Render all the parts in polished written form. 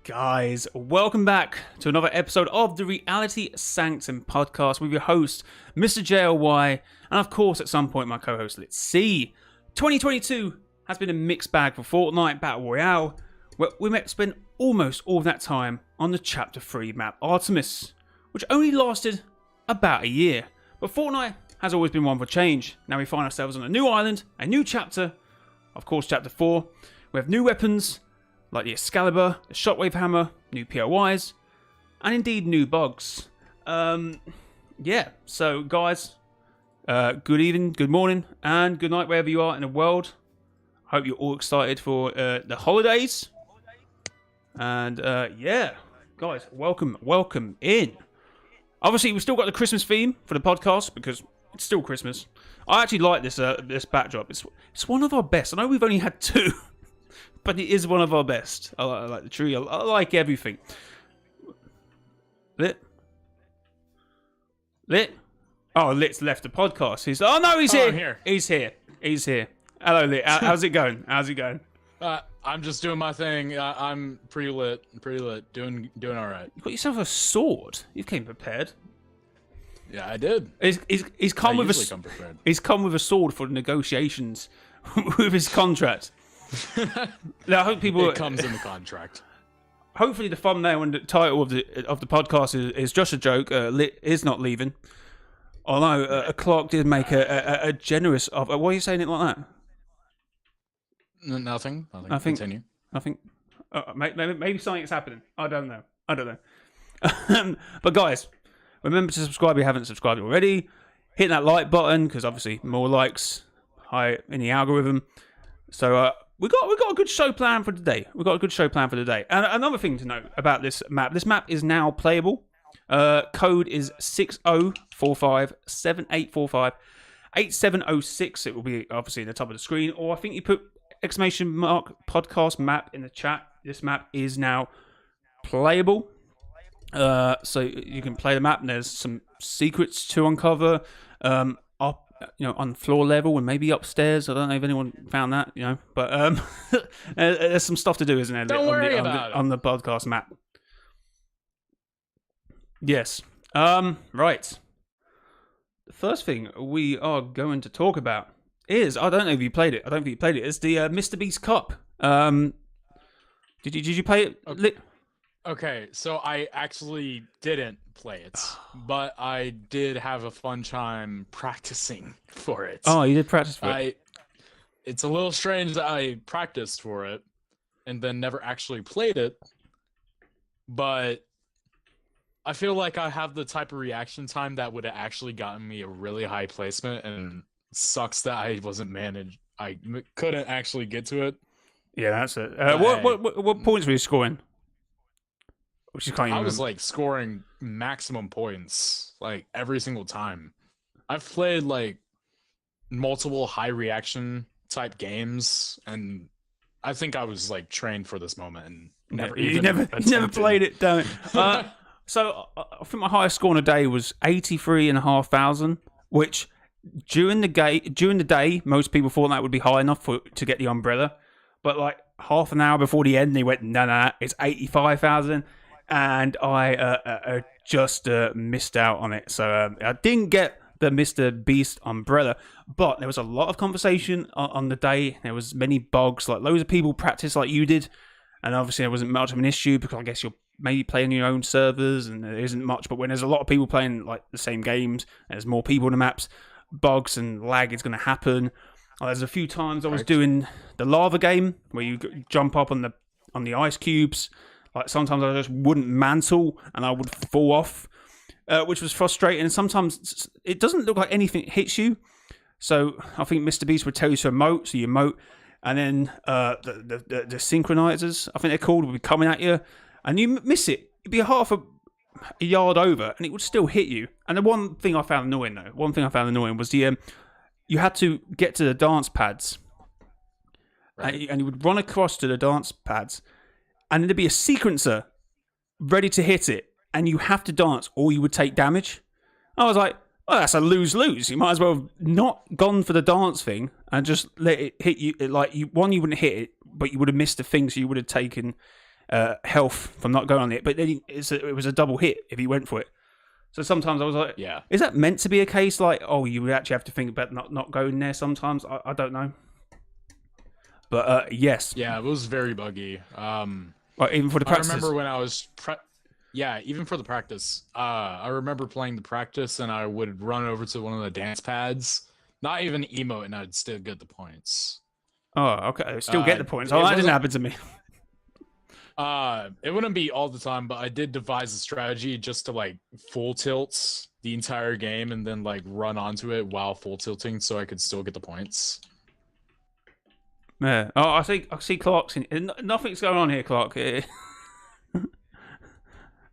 Guys, welcome back to another episode of the Reality Sanctum podcast with your host, mrjayowhy, and of course, at some point, my co-host, Let's See. 2022 has been a mixed bag for Fortnite Battle Royale, where we spent almost all of that time on the Chapter 3 map Artemis, which only lasted about a year. But Fortnite has always been one for change. Now we find ourselves on a new island, a new chapter, of course, Chapter 4. We have new weapons, like the Excalibur, the Shockwave Hammer, new POIs, and indeed new bugs. Yeah, so guys, good evening, good morning, and good night wherever you are in the world. Hope you're all excited for the holidays. And yeah, guys, welcome in. Obviously, we've still got the Christmas theme for the podcast because it's still Christmas. I actually like this this backdrop. It's one of our best. I know we've only had two. But it is one of our best. I like the tree. I like everything. Lit? Oh, Lit's left the podcast. He's here. I'm here. He's here. Hello, Lit. How's it going? I'm just doing my thing. I'm pretty lit. Doing all right. You got yourself a sword. You came prepared. Yeah, I did. He's come with a. He's come with a sword for the negotiations with his contract. Now, I hope people. It comes in the contract. Hopefully, the thumbnail and the title of the podcast is just a joke. Lit is not leaving. Although Clark did make a generous offer. Why are you saying it like that? Nothing. Continue. Nothing. Maybe something's happening. I don't know. But guys, remember to subscribe if you haven't subscribed already. Hit that like button because obviously more likes high in the algorithm. So we got a good show plan for today. And another thing to note about this map. This map is now playable. Code is 604578458706. It will be obviously in the top of the screen, or I think you put exclamation mark podcast map in the chat. This map is now playable. So you can play the map, and there's some secrets to uncover. On floor level and maybe upstairs. I don't know if anyone found that, but there's some stuff to do, isn't there? Don't worry about it. On the podcast map. Yes. Right. The first thing we are going to talk about is, I don't know if you played it. I don't think you played it. It's the Mr. Beast Cup. Did you play it? Okay, so I actually didn't play it, but I did have a fun time practicing for it. Oh, you did practice for it? It's a little strange that I practiced for it and then never actually played it, but I feel like I have the type of reaction time that would have actually gotten me a really high placement, and sucks that I couldn't actually get to it. Yeah, that's it. What points were you scoring? I was like scoring maximum points like every single time. I've played like multiple high reaction type games, and I think I was like trained for this moment and never played it, damn it. So I think my highest score in a day was 83,500, which during the day most people thought that would be high enough to get the umbrella, but like half an hour before the end they went no, it's 85,000. And I just missed out on it. So I didn't get the Mr. Beast umbrella. But there was a lot of conversation on the day. There was many bugs. Like loads of people practiced like you did. And obviously there wasn't much of an issue because I guess you're maybe playing your own servers and there isn't much. But when there's a lot of people playing like the same games, there's more people in the maps, bugs and lag is going to happen. There's a few times I was doing the lava game where you jump up on the ice cubes. Like sometimes I just wouldn't mantle and I would fall off, which was frustrating. And sometimes it doesn't look like anything hits you. So I think Mr. Beast would tell you to emote, so you emote, and then the synchronizers, I think they're called, would be coming at you, and you miss it. It'd be half a yard over, and it would still hit you. And the one thing I found annoying was you had to get to the dance pads, right. And you would run across to the dance pads. And then there'd be a sequencer ready to hit it, and you have to dance or you would take damage. I was like, well, that's a lose-lose. You might as well have not gone for the dance thing and just let it hit you. You wouldn't hit it, but you would have missed the thing, so you would have taken health from not going on it. But then it was a double hit if he went for it. So sometimes I was like, Yeah. is that meant to be a case like, oh, you would actually have to think about not going there sometimes? I don't know. But yes. Yeah, it was very buggy. Like, even for the practices. I remember when I was yeah, even for the practice. I remember playing the practice and I would run over to one of the dance pads, not even emote, and I'd still get the points. Oh, okay. Still get the points. Oh, that didn't happen to me. It wouldn't be all the time, but I did devise a strategy just to like full tilts the entire game and then like run onto it while full tilting so I could still get the points. Yeah. Oh, I see Clark's in. Nothing's going on here, Clark.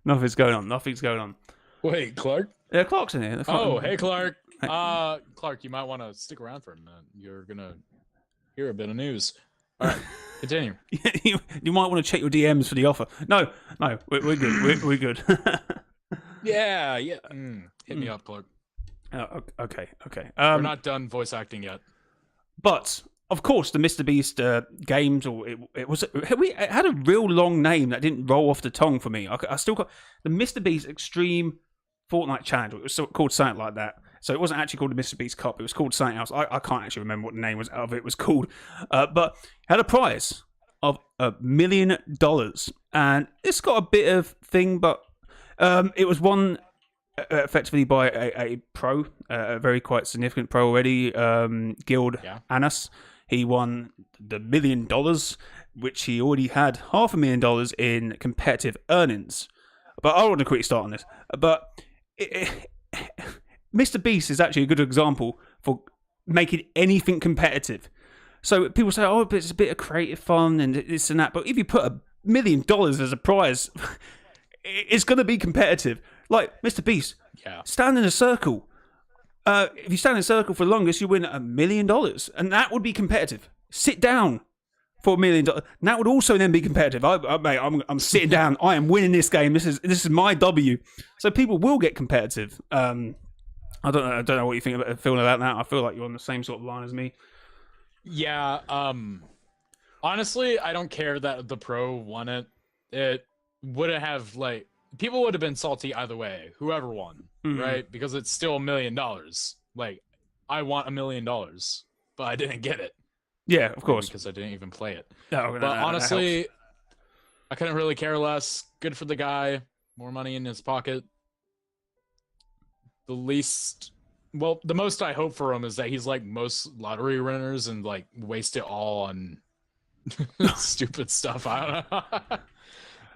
Nothing's going on. Wait, Clark? Yeah, Clark's in here. Oh, hey, Clark. Clark, you might want to stick around for a minute. You're gonna hear a bit of news. All right, continue. you might want to check your DMs for the offer. No, we're good. We're good. Yeah. Hit me up, Clark. Okay. We're not done voice acting yet. But of course, the Mr. Beast games, or it had a real long name that didn't roll off the tongue for me. I still got the Mr. Beast Extreme Fortnite Challenge. It was called something like that. So it wasn't actually called the Mr. Beast Cup. It was called something else. I can't actually remember what the name of it was called. But it had a prize of $1 million, and it's got a bit of thing, but it was won effectively by a pro, a very quite significant pro already, Guild Annas. He won the $1 million, which he already had $500,000 in competitive earnings. But I want to quickly start on this. But Mr. Beast is actually a good example for making anything competitive. So people say, oh, but it's a bit of creative fun and this and that. But if you put $1 million as a prize, it's going to be competitive. Like Mr. Beast, stand in a circle. If you stand in a circle for the longest, you win $1 million, and that would be competitive. Sit down for $1 million. That would also then be competitive. I'm sitting down. I am winning this game. This is my W. So people will get competitive. I don't know what you think about feeling about that. I feel like you're on the same sort of line as me. Yeah. Honestly, I don't care that the pro won it. It wouldn't have like. People would have been salty either way, whoever won, right? Because it's still $1 million. Like, I want $1 million, but I didn't get it. Yeah, of course. Because I didn't even play it. But honestly, I couldn't really care less. Good for the guy. More money in his pocket. The most I hope for him is that he's like most lottery winners and like waste it all on stupid stuff. I don't know.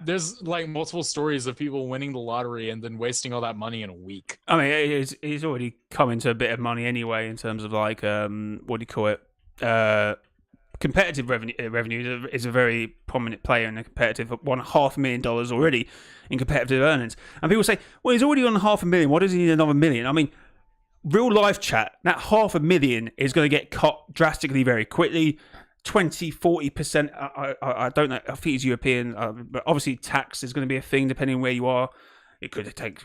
There's like multiple stories of people winning the lottery and then wasting all that money in a week. I mean, he's already come into a bit of money anyway in terms of like what do you call it? Competitive revenue is a very prominent player in the competitive. Won $500,000 already in competitive earnings, and people say, "Well, he's already on $500,000. Why does he need another $1 million?" I mean, real life chat. That $500,000 is going to get cut drastically very quickly. 20-40%. I don't know. I think it's European, but obviously tax is going to be a thing depending on where you are. It could take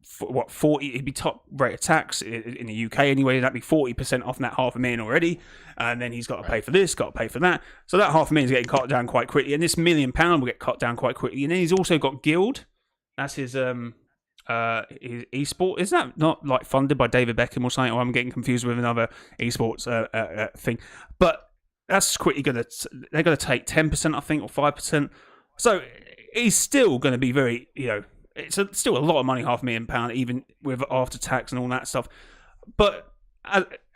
40. It'd be top rate of tax in the UK anyway. That'd be 40% off that $500,000 already, and then he's got to pay for this, got to pay for that. So that $500,000 is getting cut down quite quickly, and this £1 million will get cut down quite quickly. And then he's also got Guild. That's his esport. Is that not like funded by David Beckham or something? Or I'm getting confused with another esports thing, but. That's quickly they're going to take 10%, I think, or 5%. So he's still going to be very, it's still a lot of money, £500,000, even with after tax and all that stuff. But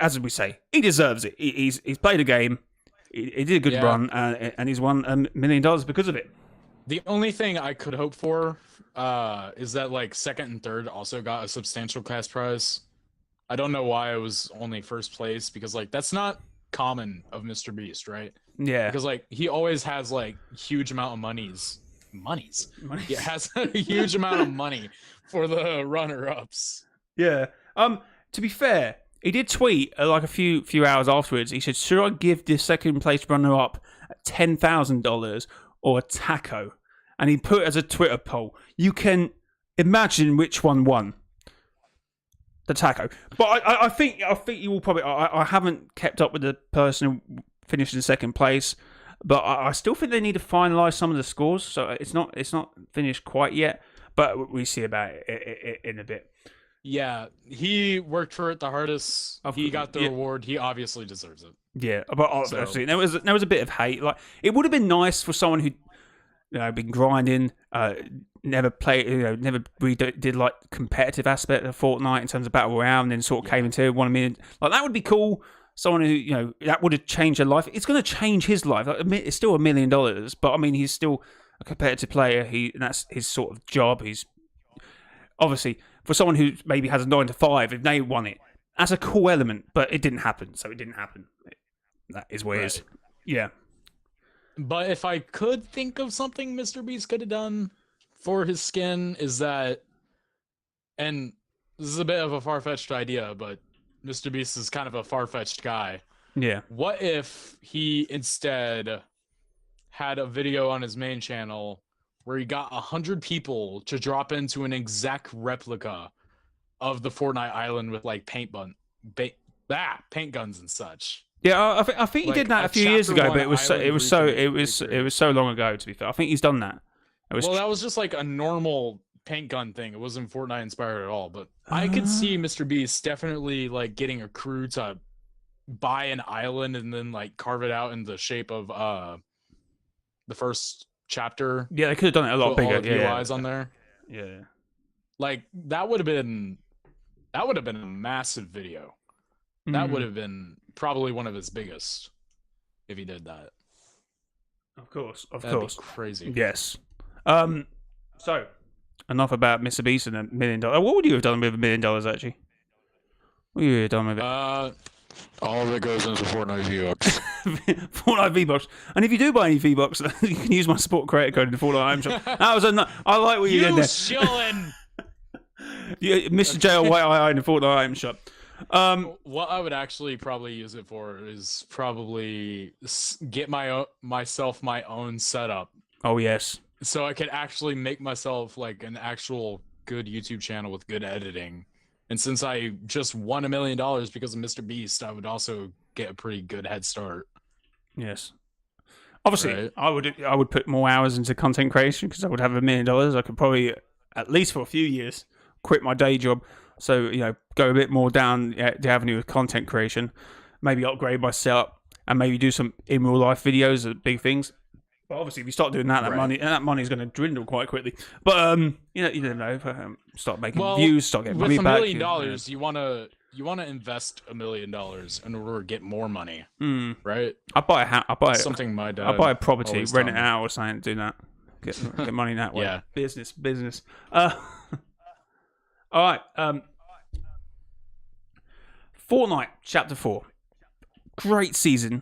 as we say, he deserves it. He's played a game, he did a good run, and he's won $1 million because of it. The only thing I could hope for is that like second and third also got a substantial cash prize. I don't know why it was only first place, because like that's not common of Mr. Beast, right? Yeah, because like he always has like huge amount of monies. He has a huge amount of money for the runner-ups. Yeah. To be fair, he did tweet like a few hours afterwards. He said, "Should I give the second place runner-up $10,000 or a taco?" And he put it as a Twitter poll. You can imagine which one won. The taco. But I think you will probably. I haven't kept up with the person who finished in second place, but I still think they need to finalize some of the scores. So it's not finished quite yet, but we see about it in a bit. Yeah, he worked for it the hardest. He got the reward. He obviously deserves it. Yeah, but obviously there was a bit of hate. Like it would have been nice for someone who been grinding, never played, never really did like competitive aspect of Fortnite in terms of battle royale, and then sort of came into 1 million. Like that would be cool. Someone who that would have changed their life. It's going to change his life. Like, it's still $1 million, but I mean he's still a competitive player. And that's his sort of job. He's obviously for someone who maybe has a 9 to 5. If they won it, that's a cool element. But it didn't happen, so it didn't happen. That is what it is. Yeah. But if I could think of something Mr. Beast could have done for his skin, is that, and this is a bit of a far-fetched idea, but Mr. Beast is kind of a far-fetched guy. Yeah. What if he instead had a video on his main channel where he got 100 people to drop into an exact replica of the Fortnite island with like paint guns and such? Yeah, I think he did that a few years ago, but it was so long ago. To be fair, I think he's done that. That was just like a normal paint gun thing. It wasn't Fortnite inspired at all. But I could see Mr. Beast definitely like getting a crew to buy an island and then like carve it out in the shape of the first chapter. Yeah, they could have done it a lot bigger. All the eyes on there. Yeah, like that would have been a massive video. That would have been probably one of his biggest if he did that. Of course. That'd be crazy. Yes. So enough about Mr. Beast and $1 million. What would you have done with $1 million actually? What would you have done with it? All of it goes into Fortnite V-Bucks. Fortnite V-Bucks. And if you do buy any V-Bucks, you can use my support creator code in the Fortnite item shop. That was I like what you did there. Shilling. Yeah, Mr. JLYI in the Fortnite item shop. What I would actually probably use it for is probably get myself my own setup. Oh yes. So I could actually make myself like an actual good YouTube channel with good editing. And since I just won $1 million because of Mr. Beast, I would also get a pretty good head start. Yes. Obviously, right. I would put more hours into content creation because I would have $1 million. I could probably, at least for a few years, quit my day job. So, go a bit more down the avenue of content creation. Maybe upgrade my setup and maybe do some in real life videos of big things. But obviously, if you start doing that, that money is going to dwindle quite quickly. But you never know. Start making views, start getting money back. With $1 million, you want to invest $1 million in order to get more money, right? I buy a house. I buy something. My dad. I buy a property, rent it out or something. Do that. Get money that way. Yeah. Business. All right. Fortnite Chapter 4. Great season.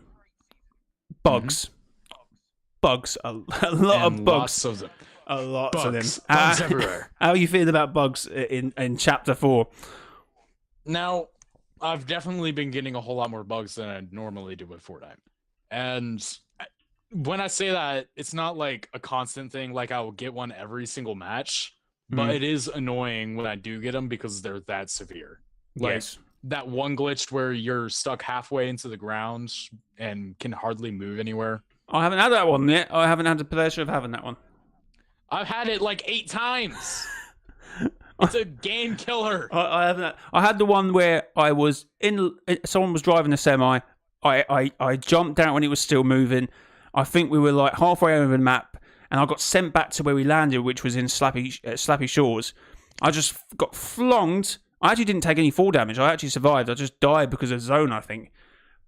Bugs. Bugs. A lot of bugs. Lots of them. A lot of them. Bugs everywhere. How are you feeling about bugs in Chapter 4? Now, I've definitely been getting a whole lot more bugs than I normally do with Fortnite. And when I say that, it's not like a constant thing, like I will get one every single match. But it is annoying when I do get them because they're that severe. Like, yes. That one glitch where you're stuck halfway into the ground and can hardly move anywhere. I haven't had that one yet. I haven't had the pleasure of having that one. I've had it like 8 times. It's a game killer. I haven't. I had the one where I was someone was driving a semi. I jumped out when it was still moving. I think we were like halfway over the map, and I got sent back to where we landed, which was in Slappy Shores. I just got flonged. I actually didn't take any fall damage. I actually survived. I just died because of zone, I think.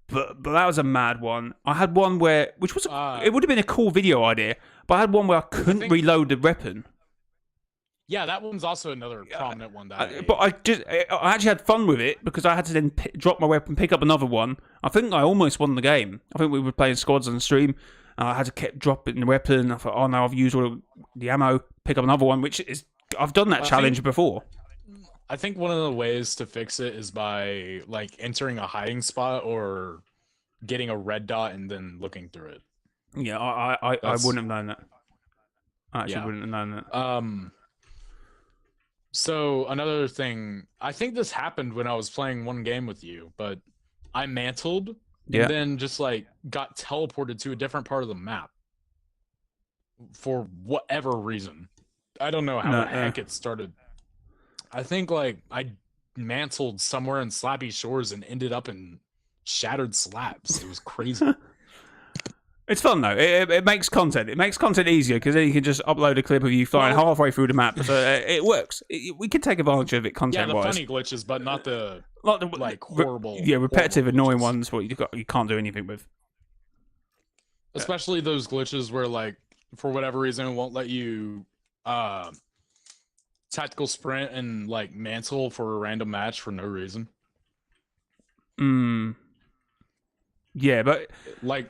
But that was a mad one. I had one which was it would have been a cool video idea, but I had one where I couldn't reload the weapon. Yeah, that one's also another prominent one. I actually had fun with it because I had to then drop my weapon, pick up another one. I think I almost won the game. I think we were playing squads on the stream. I had to keep dropping the weapon. I thought, oh no, I've used all the ammo. Pick up another one, which is I've done that challenge before. I think one of the ways to fix it is by like entering a hiding spot or getting a red dot and then looking through it. Yeah, I wouldn't have known that. I actually wouldn't have known that. So another thing, I think this happened when I was playing one game with you, but I mantled and then just like got teleported to a different part of the map for whatever reason. I don't know how the heck it started. I think like I mantled somewhere in Slappy Shores and ended up in Shattered Slabs. It was crazy. It's fun though. It makes content. It makes content easier because then you can just upload a clip of you flying halfway through the map. So it works. We can take advantage of it content-wise. Yeah, the funny glitches, but not the like horrible, repetitive, horrible annoying glitches. ones. What you can't do anything with. Especially those glitches where like for whatever reason it won't let you tactical sprint and like mantle for a random match for no reason. Yeah, but like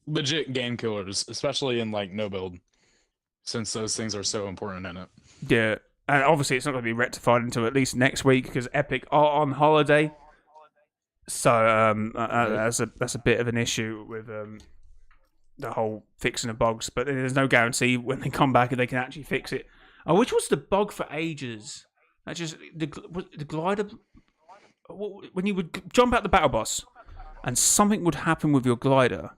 legit game killers, especially in like no build, since those things are so important in it. Yeah, and obviously it's not going to be rectified until at least next week because Epic are on holiday. So that's a bit of an issue with the whole fixing of bugs. But there's no guarantee when they come back if they can actually fix it. Which was the bug for ages? That just the glider when you would jump out the battle bus and something would happen with your glider.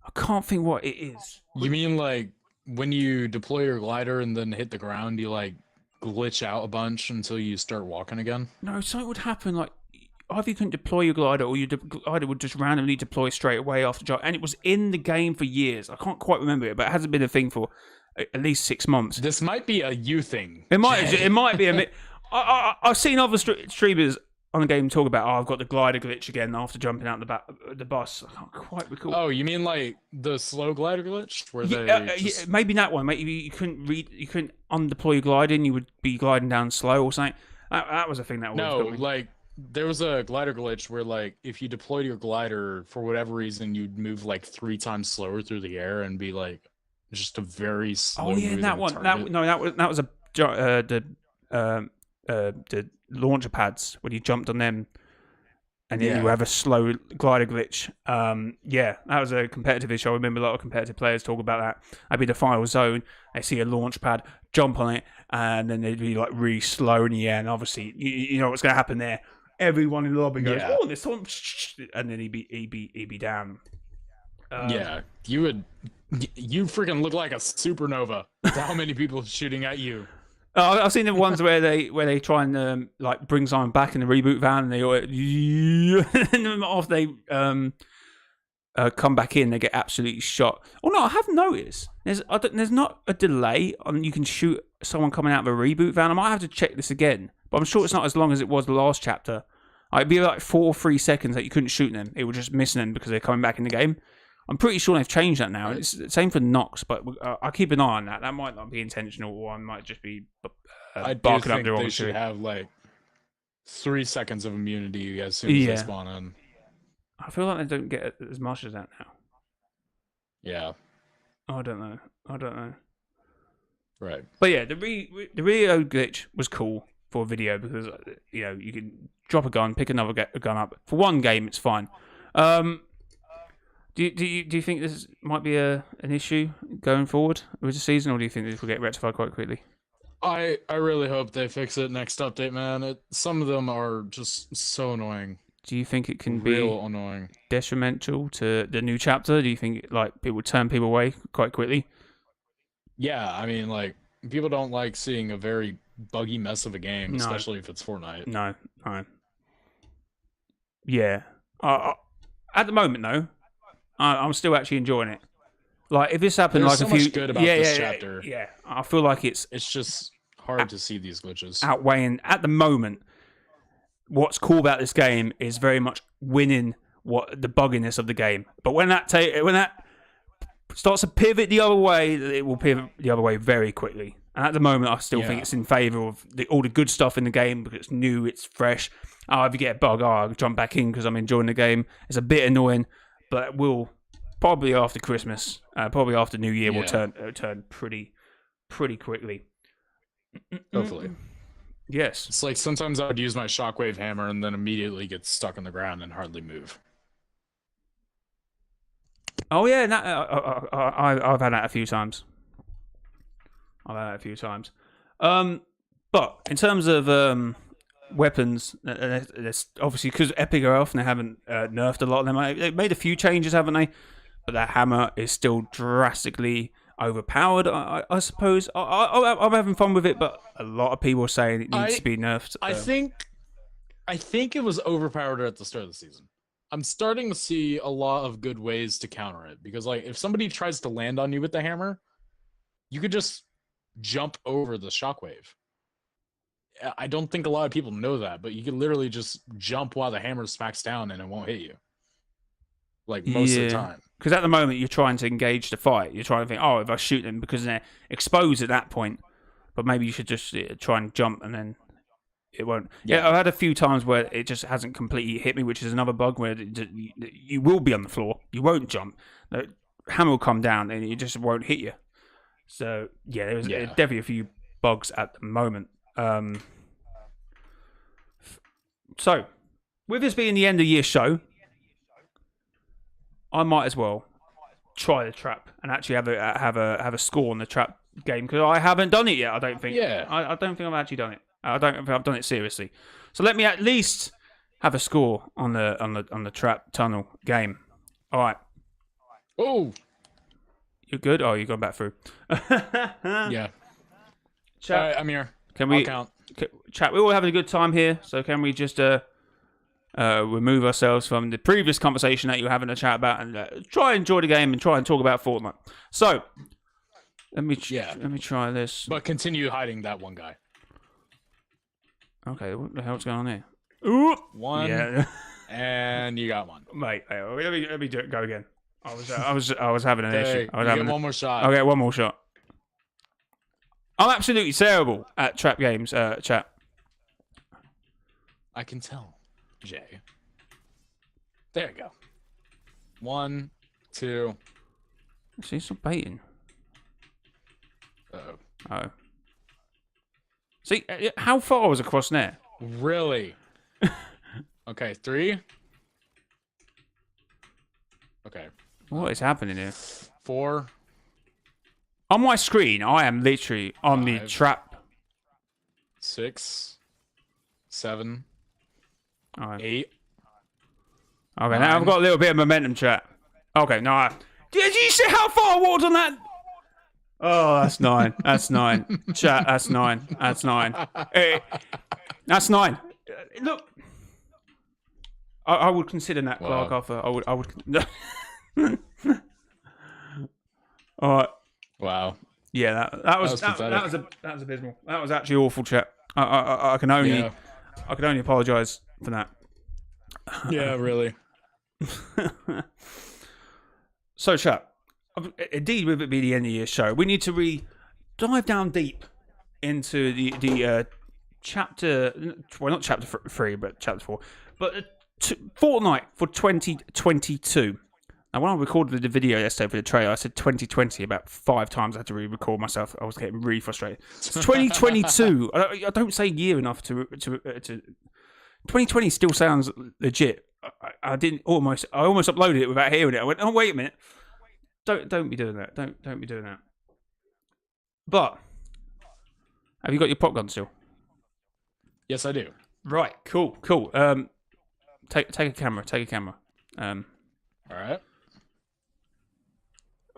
I can't think what it is. You mean like when you deploy your glider and then hit the ground, you like glitch out a bunch until you start walking again? No, something would happen like either you couldn't deploy your glider or your glider would just randomly deploy straight away after jump. And it was in the game for years. I can't quite remember it, but it hasn't been a thing for at least 6 months. This might be a you thing. It might be a I've seen other streamers on the game talk about, I've got the glider glitch again after jumping out the bus. I can't quite recall. Oh, you mean like the slow glider glitch where maybe that one. Maybe you couldn't undeploy your glider and you would be gliding down slow or something. That was a thing that was like there was a glider glitch where like if you deployed your glider for whatever reason you'd move like 3 times slower through the air and be like just a very slow. Oh yeah, that one. That was the launcher pads when you jumped on them, and then you have a slow glider glitch. Yeah, that was a competitive issue. I remember a lot of competitive players talk about that. I'd be the final zone, they see a launch pad, jump on it, and then they'd be like really slow in the air. And obviously, you know what's going to happen there. Everyone in the lobby goes, "Oh, this one," and then he'd be down. Yeah, you freaking look like a supernova. How many people shooting at you? I've seen the ones where they try and like bring someone back in the reboot van, and they and after they come back in, they get absolutely shot. Oh no, I have noticed there's not a delay on you can shoot someone coming out of a reboot van. I might have to check this again, but I'm sure it's not as long as it was the last chapter. It'd be like 4 or 3 seconds that you couldn't shoot them. It was just missing them because they're coming back in the game. I'm pretty sure they've changed that now. It's the same for Nox, but I'll keep an eye on that. That might not be intentional, or I might just be barking up the wrong tree. They should have like 3 seconds of immunity as soon as they spawn in. I feel like they don't get as much as that now. Yeah. I don't know. Right. But yeah, the reload glitch was cool for a video because you can drop a gun, pick another gun up. For one game, it's fine. Do you think this might be an issue going forward with the season, or do you think this will get rectified quite quickly? I really hope they fix it next update, man. Some of them are just so annoying. Do you think it can be annoying, detrimental to the new chapter? Do you think like it would turn people away quite quickly? Yeah, I mean, like people don't like seeing a very buggy mess of a game, especially if it's Fortnite. No. Yeah. At the moment, though, I'm still actually enjoying it. Like if this happened, There's like so much good about this chapter. Yeah, I feel like it's just hard to see these glitches outweighing at the moment. What's cool about this game is very much winning what the bugginess of the game. But when that starts to pivot the other way, it will pivot the other way very quickly. And at the moment, I still think it's in favour of all the good stuff in the game because it's new, it's fresh. If you get a bug, I'll jump back in because I'm enjoying the game. It's a bit annoying, but it will probably after Christmas, probably after New Year, will turn pretty quickly. Hopefully. Yes. It's like sometimes I would use my shockwave hammer and then immediately get stuck in the ground and hardly move. Oh yeah, I've had that a few times. But in terms of weapons, there's obviously because Epic are off and they haven't nerfed a lot of them. They made a few changes, haven't they? But that hammer is still drastically overpowered, I suppose. I'm having fun with it, but a lot of people are saying it needs to be nerfed. I think it was overpowered at the start of the season. I'm starting to see a lot of good ways to counter it because, like, if somebody tries to land on you with the hammer, you could just jump over the shockwave. I don't think a lot of people know that, but you can literally just jump while the hammer smacks down and it won't hit you. Like, most of the time. Because at the moment, you're trying to engage the fight. You're trying to think, oh, if I shoot them, because they're exposed at that point. But maybe you should just try and jump and then it won't. Yeah, I've had a few times where it just hasn't completely hit me, which is another bug where you will be on the floor. You won't jump. The hammer will come down and it just won't hit you. So, yeah, there's definitely a few bugs at the moment. So, with this being the end of year show, I might as well try the trap and actually have a score on the trap game because I haven't done it yet. I don't think. Yeah. I don't think I've actually done it. I don't think I've done it seriously. So let me at least have a score on the trap tunnel game. All right. Oh. You're good. Oh, you're going back through. Yeah. Chat, all right, I'm here. I'll count. Chat. We're all having a good time here. So can we just remove ourselves from the previous conversation that you were having a chat about and try and enjoy the game and try and talk about Fortnite. So let me try this. But continue hiding that one guy. Okay, what the hell's going on here? Ooh, one. Yeah, and you got one, mate. Let me go again. I was having an issue. You get one more shot. Okay, one more shot. I'm absolutely terrible at trap games. Chat. I can tell, Jay. There you go. 1, 2. See, stop baiting. Oh. See, how far was across there? Really? Okay, 3. Okay. What is happening here? 4. On my screen, I am literally on the trap. 6. 7. Right. 8. Okay, 9. now I've got a little bit of momentum, chat. Okay, no. Did you see how far I walked on that? Oh, that's 9. That's 9. Chat, that's 9. That's 9. Hey, that's 9. Look. I would consider Nat Clark Arthur. I would. All right. Wow. Yeah, that was abysmal. That was actually awful, chat. I can only apologise for that. Yeah, really. So, chat. Indeed, with it being the end of the year show, we need to dive down deep into the chapter. Well, not chapter 3, but chapter 4. But Fortnite for 2022. Now, when I recorded the video yesterday for the trailer, I said 2020 about 5 times. I had to re-record myself. I was getting really frustrated. It's 2022. I don't say year enough to 2020 still sounds legit. I almost uploaded it without hearing it. I went, oh wait a minute. Don't be doing that. Don't be doing that. But have you got your pop gun still? Yes, I do. Right. Cool. Take a camera. All right.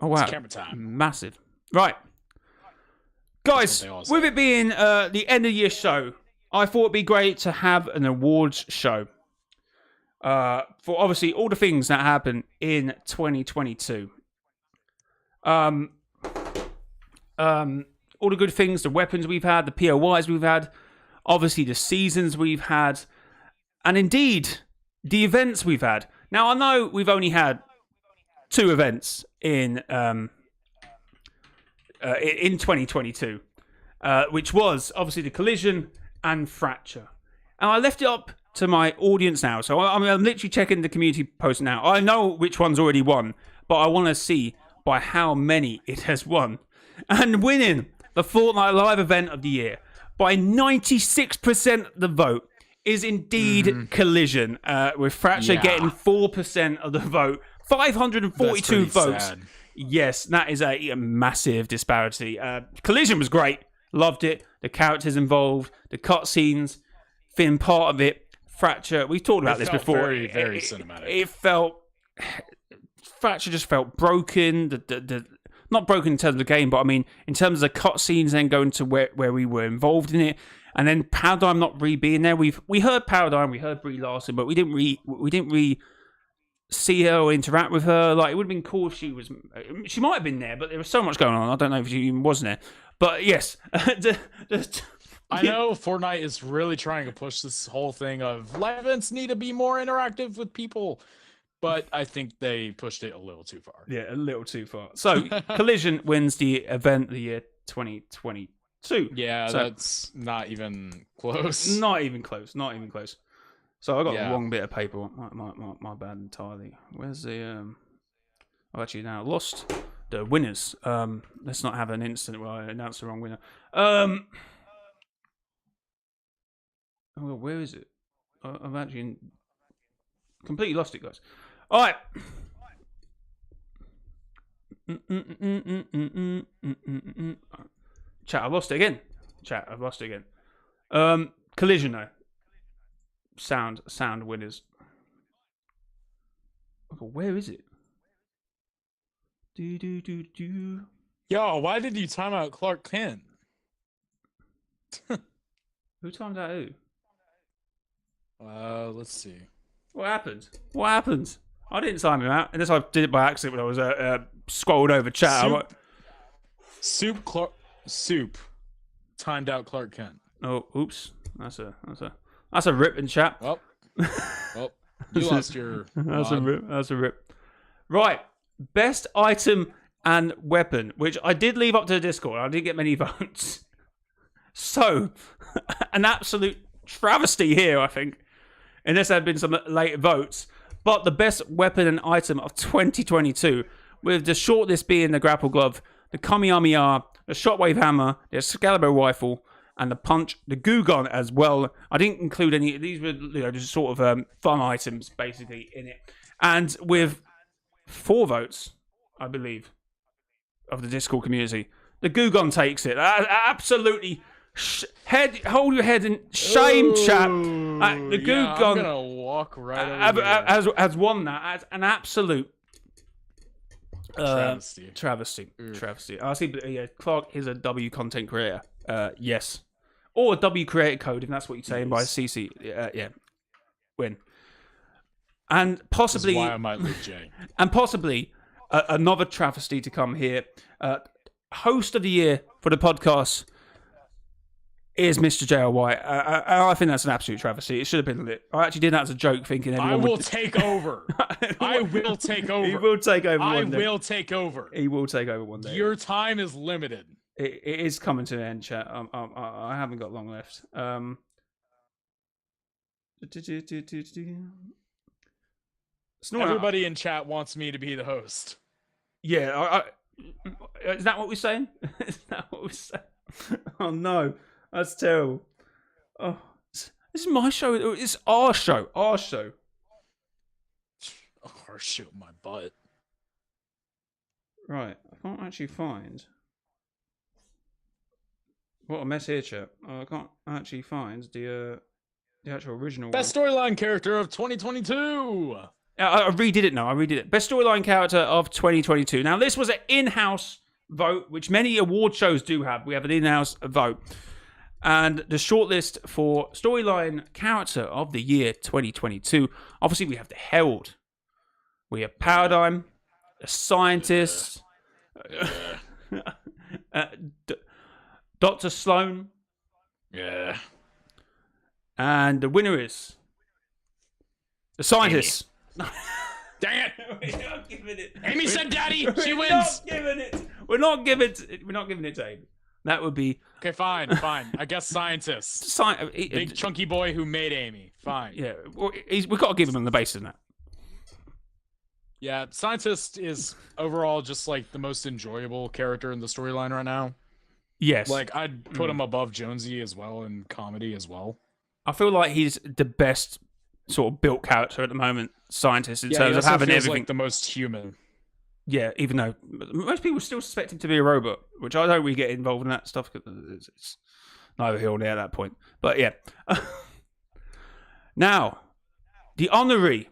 Oh wow. It's camera time. Massive. Right. Guys, with it being the end of year show, I thought it'd be great to have an awards show. For obviously all the things that happened in 2022. All the good things, the weapons we've had, the POIs we've had, obviously the seasons we've had, and indeed the events we've had. Now I know we've only had 2 events in 2022, which was obviously the collision and fracture. And I left it up to my audience now, so I'm literally checking the community post now. I know which one's already won, but I want to see by how many it has won. And winning the Fortnite Live event of the year by 96% of the vote is indeed Collision, with Fracture getting 4% of the vote. 542 votes. Sad. Yes, that is a massive disparity. Collision was great. Loved it. The characters involved, the cutscenes, Finn part of it. Fracture. We've talked about this felt before. very cinematic. It felt Fracture just felt broken. The not broken in terms of the game, but I mean in terms of the cutscenes, then going to where we were involved in it, and then Paradigm not really being there. We heard Paradigm, we heard Brie Larson, but we didn't really see her or interact with her. Like, it would have been cool if she was. She might have been there, but there was so much going on. I don't know if she even wasn't there. But yes, I know Fortnite is really trying to push this whole thing of live events need to be more interactive with people, but I think they pushed it a little too far. Yeah, a little too far. So Collision wins the event of the year 2022. Yeah, so, that's not even close. Not even close. Not even close. So I got the Yeah. wrong bit of paper. My bad entirely. Where's the I've actually now lost the winners. Let's not have an incident where I announce the wrong winner. Oh, well, where is it? I've actually completely lost it, guys. All right. Chat, I've lost it again. Collision, though. Sound winners. Oh, where is it? Do. Yo, why did you time out Clark Kent? Who timed out who? Let's see. What happened? I didn't time him out, unless I did it by accident when I was scrolled over chat. Soup timed out Clark Kent. Oh, oops. That's a rip in chat. Well, you lost your. That's a rip. Right, best item and weapon, which I did leave up to the Discord. I didn't get many votes, so an absolute travesty here, I think. Unless there had been some late votes. But the best weapon and item of 2022, with the shortlist being the grapple glove, the Kamiyamiya, the shockwave hammer, the Excalibur rifle, and the goo gun as well. I didn't include any. These were just sort of fun items basically in it. And with 4 votes, I believe, of the Discord community, the goo gun takes it. Absolutely. Hold your head in shame, chap. The goo gun. I'm gonna walk right over has won that as an absolute travesty. Travesty. I see. Clark is a W content creator. Yes, or a W creator code if that's what you're saying by CC. Yeah, win. And possibly why I might lose Jay. And possibly another travesty to come here. Host of the year for the podcast is mrjayowhy. I think that's an absolute travesty. It should have been lit. I actually did that as a joke, thinking everyone will take over. I will take over. He will take over one day. will take over. He will take over one day. Your time is limited. It is coming to an end, chat. I haven't got long left. Everybody in chat wants me to be the host. Yeah. Is that what we're saying? Oh, no. That's terrible. Oh, this is my show. It's our show. Our show. Our show, my butt. Right. I can't actually find. What a mess here, chap. I can't actually find the actual original Best storyline character of 2022. I redid it now. Best storyline character of 2022. Now, this was an in-house vote, which many award shows do have. We have an in-house vote. And the shortlist for storyline character of the year 2022. Obviously, we have the Herald. We have Paradigm, the Scientist, Dr. Sloan. Yeah. And the winner is the Scientist. Dang it! We're not giving it. Amy said, "Daddy, she wins." Not giving it. We're not giving it to Amy. That would be okay. Fine. I guess scientist. Big chunky boy who made Amy. Fine. Yeah, well, we've got to give him on the basis of that. Yeah, scientist is overall just like the most enjoyable character in the storyline right now. Yes, like I'd put him above Jonesy as well in comedy as well. I feel like he's the best sort of built character at the moment, Scientist, in terms of having everything. Like the most human. Yeah, even though most people still suspect him to be a robot, which I don't really get involved in that stuff because it's neither here nor there at that point. But yeah. Now, the honorary.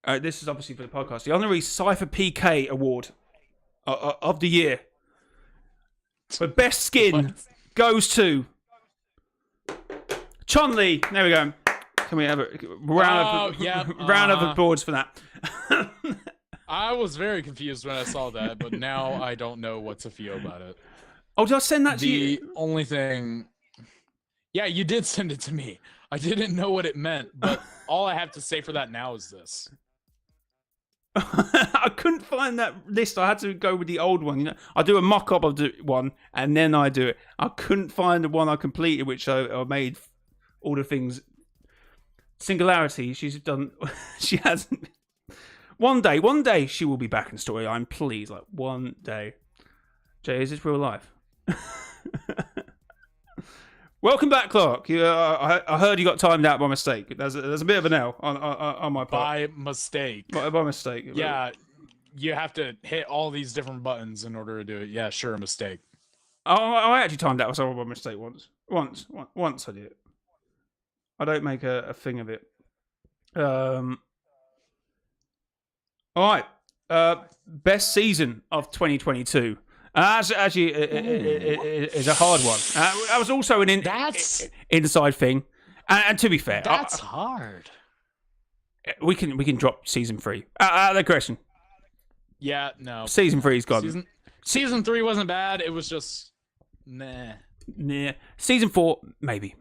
This is obviously for the podcast. The honorary Cypher PK award of the year. For best skin goes to Chun-Li. There we go. Can we have a round of applause for that? I was very confused when I saw that, but now I don't know what to feel about it. Oh, did I send that to you? The only thing... Yeah, you did send it to me. I didn't know what it meant, but all I have to say for that now is this. I couldn't find that list. I had to go with the old one. You know, I do a mock-up of the one, and then I do it. I couldn't find the one I completed, which I made all the things. Singularity. She's done. She hasn't. One day, she will be back in storyline. Please, like one day. Jay, is this real life? Welcome back, Clark. I heard you got timed out by mistake. There's a bit of an L on my part. By mistake. By mistake. Yeah, you have to hit all these different buttons in order to do it. Yeah, sure, a mistake. I actually timed out myself by mistake once. Once I did it. I don't make a thing of it. All right. Best season of 2022. Actually, it's a hard one. That was also an inside thing. And to be fair, that's hard. We can drop season 3. Out of the question. Yeah, no. Season 3's gone. Season 3 wasn't bad. It was just nah. Season 4, maybe.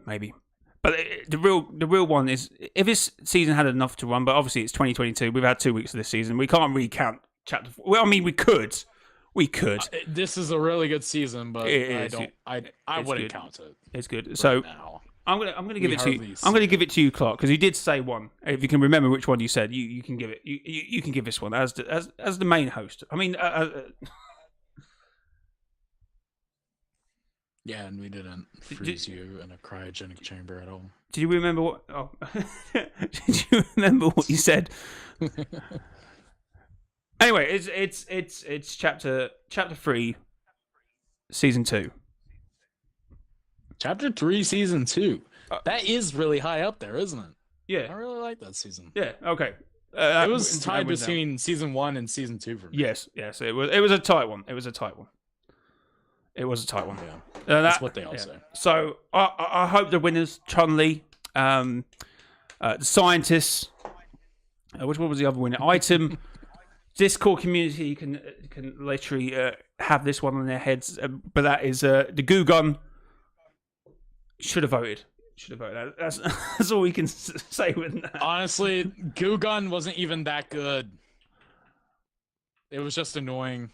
But the real one is if this season had enough to run. But obviously it's 2022. We've had 2 weeks of this season. We can't recount chapter 4. Well, I mean, we could. This is a really good season, but I wouldn't count it. It's good. So now. I'm gonna give it to you. I'm gonna give it to you, Clark, because you did say one. If you can remember which one you said, you can give it. You can give this one as the main host. I mean, yeah, and we didn't freeze you in a cryogenic chamber at all. Did you remember what? Oh, did you remember what you said? Anyway, it's chapter 3, season 2. Chapter 3, season 2. That is really high up there, isn't it? Yeah, I really like that season. Yeah. Okay. It was tied between season 1 and season 2 for me. Yes. It was a tight one. Yeah. That's what they all say. So I hope the winners, Chun-Li, the scientists. Which one was the other winner? Item. Discord community can literally have this one on their heads, but that is the Goo Gun. Should have voted. That's all we can say with that. Honestly, Goo Gun wasn't even that good. It was just annoying.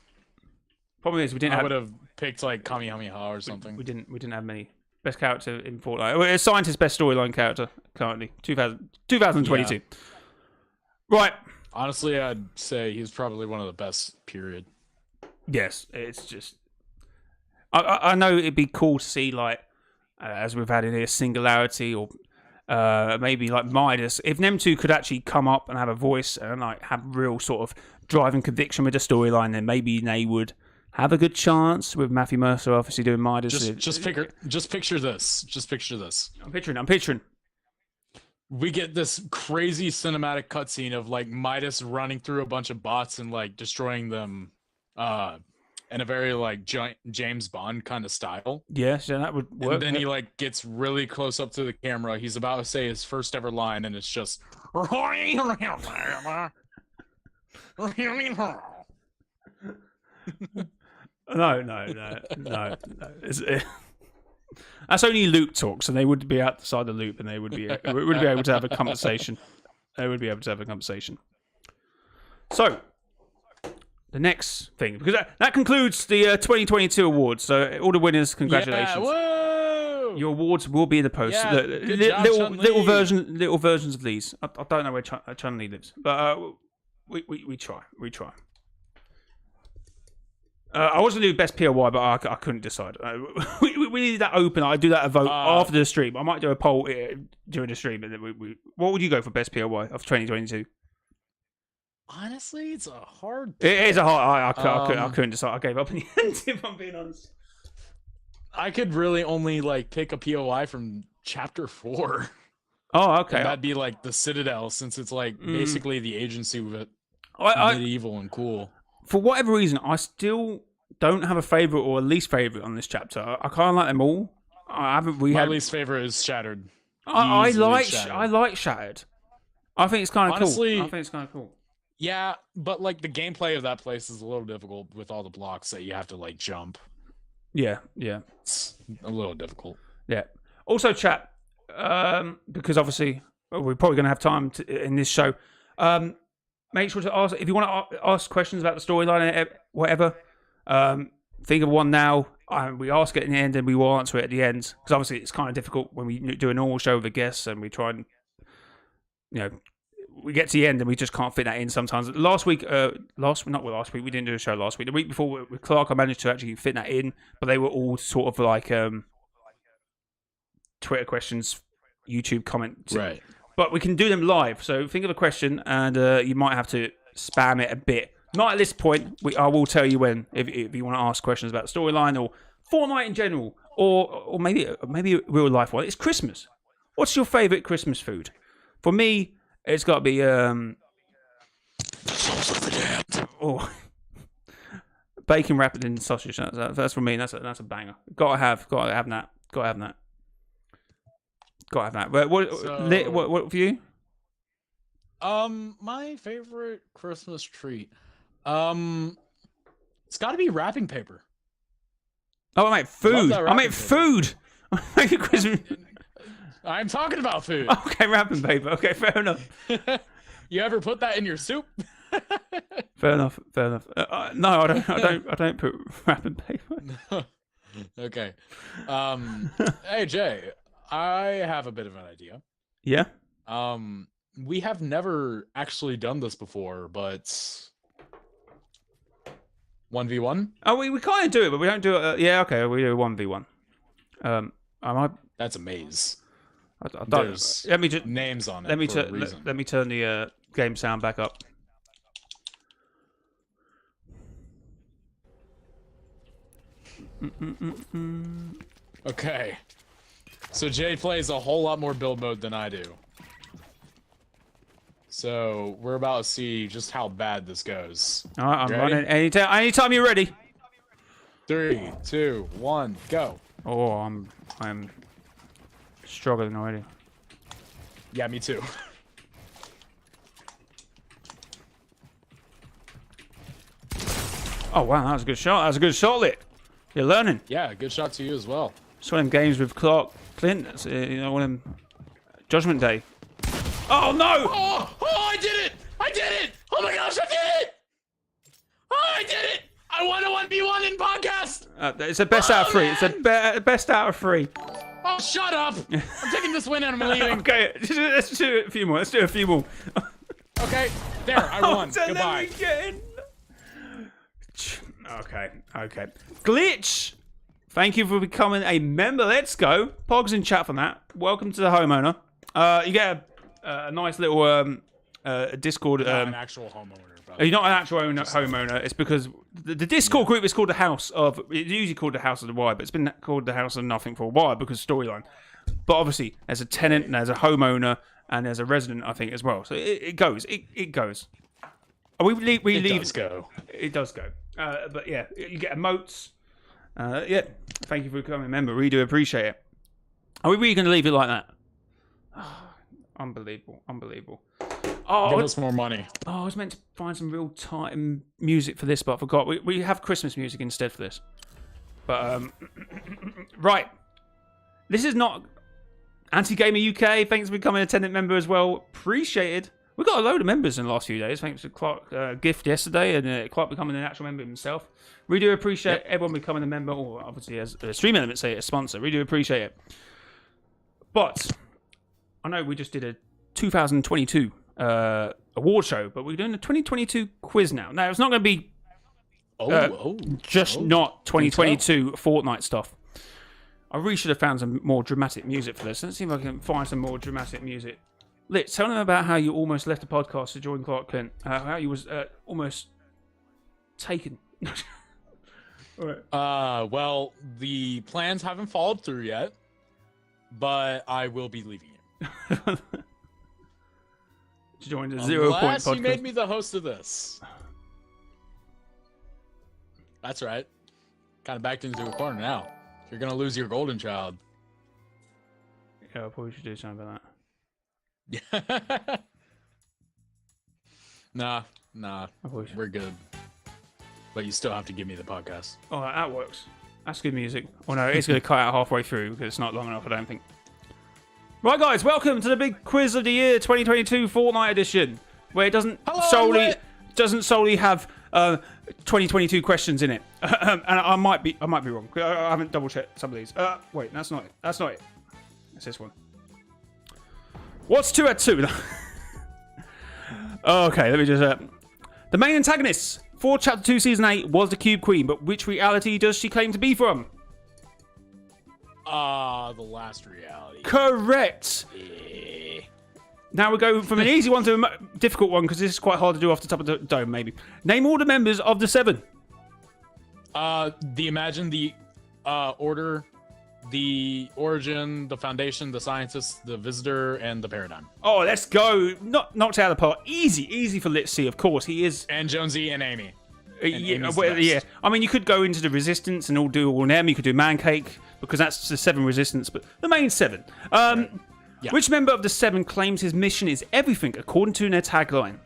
Problem is, I would have picked like Kamehameha or something. We didn't have many. Best character in Fortnite. Scientist best storyline character currently 2022. Yeah. Right. Honestly, I'd say he's probably one of the best, period. Yes, it's just... I know it'd be cool to see, like, as we've had in here, Singularity or maybe, like, Midas. If them two could actually come up and have a voice and, like, have real sort of driving conviction with the storyline, then maybe they would have a good chance with Matthew Mercer obviously doing Midas. Just picture this. I'm picturing. We get this crazy cinematic cutscene of like Midas running through a bunch of bots and like destroying them in a very like James Bond kind of style. Yes, yeah, that would work. And then he like gets really close up to the camera. He's about to say his first ever line and it's just No. That's only loop talk, so they would be outside the loop, and they would be able to have a conversation. So, the next thing, because that concludes the 2022 awards. So, all the winners, congratulations. Yeah, whoa! Your awards will be in the post. Yeah, little versions of these. I don't know where Chun-Li lives, but we try. I was going to do best POY, but I couldn't decide. We needed that open. I do that a vote after the stream. I might do a poll during the stream. And then what would you go for best POY of 2022? Honestly, it's a hard. It is a hard. I couldn't decide. I gave up in the end. If I'm being honest, I could really only like pick a POI from chapter 4. Oh, okay. And that'd be like the Citadel, since it's like basically the agency with it. I Medieval and cool. for whatever reason, I still don't have a favorite or a least favorite on this chapter. I kind of like them all. I haven't. My least favorite is Shattered. I like Shattered. I like Shattered. I think it's kind of cool. Honestly, I think it's kind of cool. Yeah, but like the gameplay of that place is a little difficult with all the blocks that you have to like jump. Yeah. It's a little difficult. Yeah. Also, chat, because obviously we're probably going to have time in this show. Make sure to ask if you want to ask questions about the storyline and whatever. Think of one now. We ask it in the end, and we will answer it at the end. Because obviously, it's kind of difficult when we do a normal show with a guest, and we try and we get to the end and we just can't fit that in sometimes. Last week, not last week, we didn't do a show last week. The week before with Clark, I managed to actually fit that in, but they were all sort of like Twitter questions, YouTube comments. Right. But we can do them live. So think of a question and you might have to spam it a bit. Not at this point. I will tell you when, if you want to ask questions about the storyline or Fortnite in general, or maybe a real life one. It's Christmas. What's your favourite Christmas food? For me, it's got to be Souls of the Damned. Oh, bacon wrapped in sausage. That's for me. That's a banger. Gotta have that. What for you? My favorite Christmas treat. It's got to be wrapping paper. Oh, I made food. Food. Christmas. I'm talking about food. Okay, wrapping paper. Okay, fair enough. You ever put that in your soup? Fair enough. No, I don't put wrapping paper. Okay. Hey Jay, I have a bit of an idea. Yeah. We have never actually done this before, but 1v1. Oh, we kind of do it, but we don't do it. Yeah, okay, we do 1v1. That's a maze. There's let me just names on it. Let me turn the game sound back up. Okay. So Jay plays a whole lot more build mode than I do. So we're about to see just how bad this goes. All right, I'm running anytime you're ready. 3, 2, 1, go. Oh, I'm struggling already. Yeah, me too. Oh wow, that was a good shot. That was a good shot, Lit. You're learning. Yeah, good shot to you as well. It's one of them games with Clark Clint. That's, one of them Judgment Day. Oh no! Oh, I did it! I did it! Oh my gosh, I did it! Oh, I did it! I won a 1v1 in podcast! It's a best out of 3. It's a best out of 3. Oh, shut up! I'm taking this win and I'm leaving. Okay, let's do a few more. Okay, there, I won. Let Goodbye. me get in. Okay. Glitch! Thank you for becoming a member. Let's go. Pogs in chat for that. Welcome to the homeowner. You get a nice little Discord. Not an actual homeowner. You're not an actual homeowner. It's because the Discord group is called the House of. It's usually called the House of the Why, but it's been called the House of Nothing for a while because storyline. But obviously, there's a tenant, and there's a homeowner, and there's a resident, I think, as well. So it goes. It goes. It does go. It does go. But yeah, you get emotes. Yeah. Thank you for becoming a member. We do appreciate it. Are we really going to leave it like that? Oh, unbelievable. Oh, Give us more money. Oh, I was meant to find some real time music for this, but I forgot. We have Christmas music instead for this. But, right. This is not Anti-Gamer UK. Thanks for becoming a tenant member as well. Appreciated. We got a load of members in the last few days. Thanks to Clark gift yesterday and Clark becoming an actual member himself. We do appreciate everyone becoming a member, or obviously as a stream element, say a sponsor. We do appreciate it. But I know we just did a 2022 award show, but we're doing a 2022 quiz now. Now it's not going to be not 2022 Fortnite stuff. I really should have found some more dramatic music for this. Let's see if I can find some more dramatic music. Lit, tell them about how you almost left the podcast to join Clark Kent. How you was almost taken. Right. Well, the plans haven't followed through yet, but I will be leaving you. Joined a 0 Point Unless podcast. you made me the host of this. That's right. Kind of backed into a corner now. You're gonna lose your golden child. Yeah, I probably should do something about that. Nah, we're good. But you still have to give me the podcast. Oh, that works. That's good music. Oh no, it's going to cut out halfway through because it's not long enough, I don't think. Right, guys, welcome to the big quiz of the year 2022 Fortnite edition, where it doesn't solely have 2022 questions in it. And I might be wrong. I haven't double checked some of these. Wait, that's not it. That's not it. It's this one. What's 2 at 2? Okay, let me just. The main antagonists for Chapter 2 Season 8 was the Cube Queen, but which reality does she claim to be from? The last reality. Correct. Yeah. Now we go from an easy one to a difficult one, because this is quite hard to do off the top of the dome, maybe. Name all the members of the 7. The Order, the Origin, the Foundation, the Scientist, the Visitor, and the Paradigm. Oh, let's go. Knocked out of the park. Easy for Let's See, of course. He is. And Jonesy and Amy. Yeah. I mean, you could go into the Resistance and do all them. You could do Mancake, because that's the 7 Resistance, but the main 7. Right. Yeah. Which member of the 7 claims his mission is everything, according to their tagline?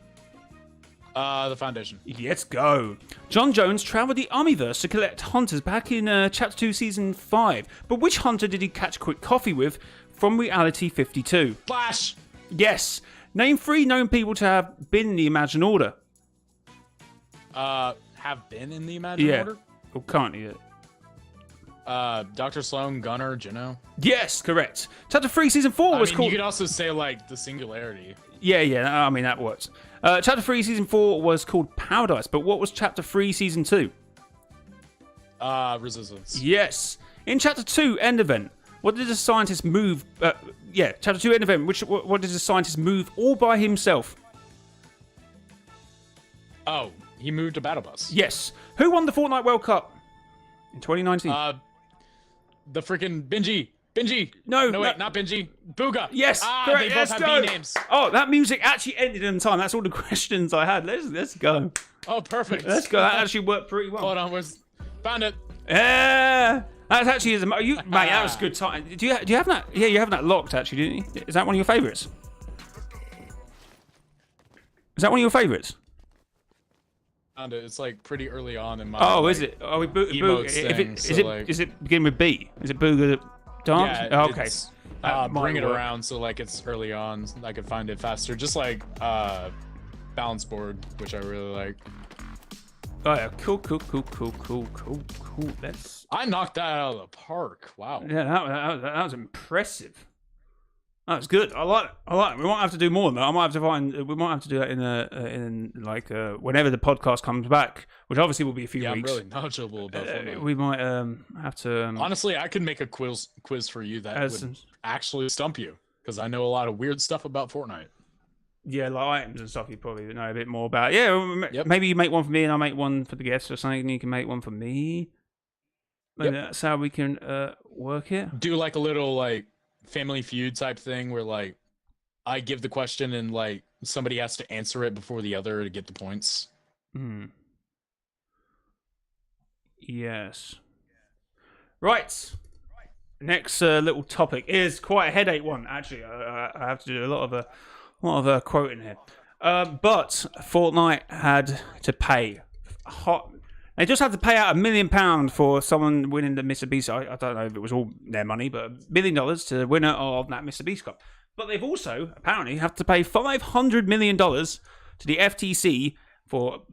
The Foundation. Let's go. John Jones traveled the Armyverse to collect hunters back in Chapter 2, Season 5. But which hunter did he catch quick coffee with from Reality 52? Flash! Yes. Name 3 known people to have been in the Imagined Order. Have been in the Imagined Order? Well, currently, Dr. Sloan, Gunner, Juno. Yes, correct. Chapter 3, Season 4 was called... You could also say, like, the Singularity. Yeah, I mean, that works. Chapter 3, Season 4 was called Paradise, but what was Chapter 3, Season 2? Resistance. Yes. In Chapter 2, End Event, what did the scientist move... Chapter 2, End Event, what did the scientist move all by himself? Oh, he moved a battle bus. Yes. Who won the Fortnite World Cup in 2019? The freaking Benji. No, wait, not Benji. Booga. Yes, They correct. both Let's have go. B names. Oh, that music actually ended in time. That's all the questions I had. Let's go. Oh, perfect. Let's go. That actually worked pretty well. Hold on, found it. Yeah, that's actually mate. That was a good time. Do you have that? Yeah, you have that locked actually, didn't you? Is that one of your favourites? Is that one of your favourites? Found it. It's like pretty early on in my. Oh, is it? Oh, is it beginning with B? Is it Booga Dance? Yeah, Oh, okay. Bring it around so like it's early on. I could find it faster. Just like balance board, which I really like. Oh yeah, cool. I knocked that out of the park. Wow. Yeah, that was impressive. That was good. I like it. We might have to do more than that. We might have to do that in whenever the podcast comes back, which obviously will be a few weeks. I'm really knowledgeable about Fortnite. We might have to. Honestly, I could make a quiz for you that would actually stump you, because I know a lot of weird stuff about Fortnite. Yeah, like items and stuff you probably know a bit more about. Yeah, Yep. Maybe you make one for me and I'll make one for the guests or something, and you can make one for me. Maybe that's how we can work it. Do like a little like Family Feud type thing where like I give the question and like somebody has to answer it before the other to get the points. Yes. Right. Next little topic is quite a headache one. Actually, I have to do a lot of quoting here. But Fortnite had to pay They just had to pay out £1 million for someone winning the Mr. Beast. I don't know if it was all their money, but $1 million to the winner of that Mr. Beast Cup. But they've also apparently have to pay $500 million to the FTC for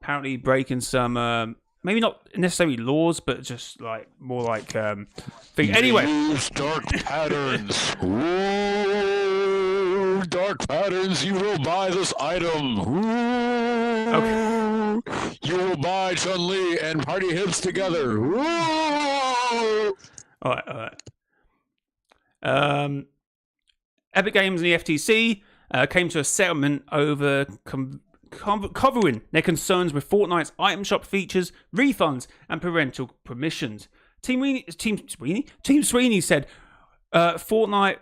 apparently breaking some, maybe not necessarily laws, but just like more like thing. Anyway, dark patterns. Ooh, dark patterns. You will buy this item. Ooh. Okay. You will buy Chun-Li and Party Hips together. Ooh. All right. Epic Games and the FTC came to a settlement over covering their concerns with Fortnite's item shop features, refunds, and parental permissions. Team Sweeney said Fortnite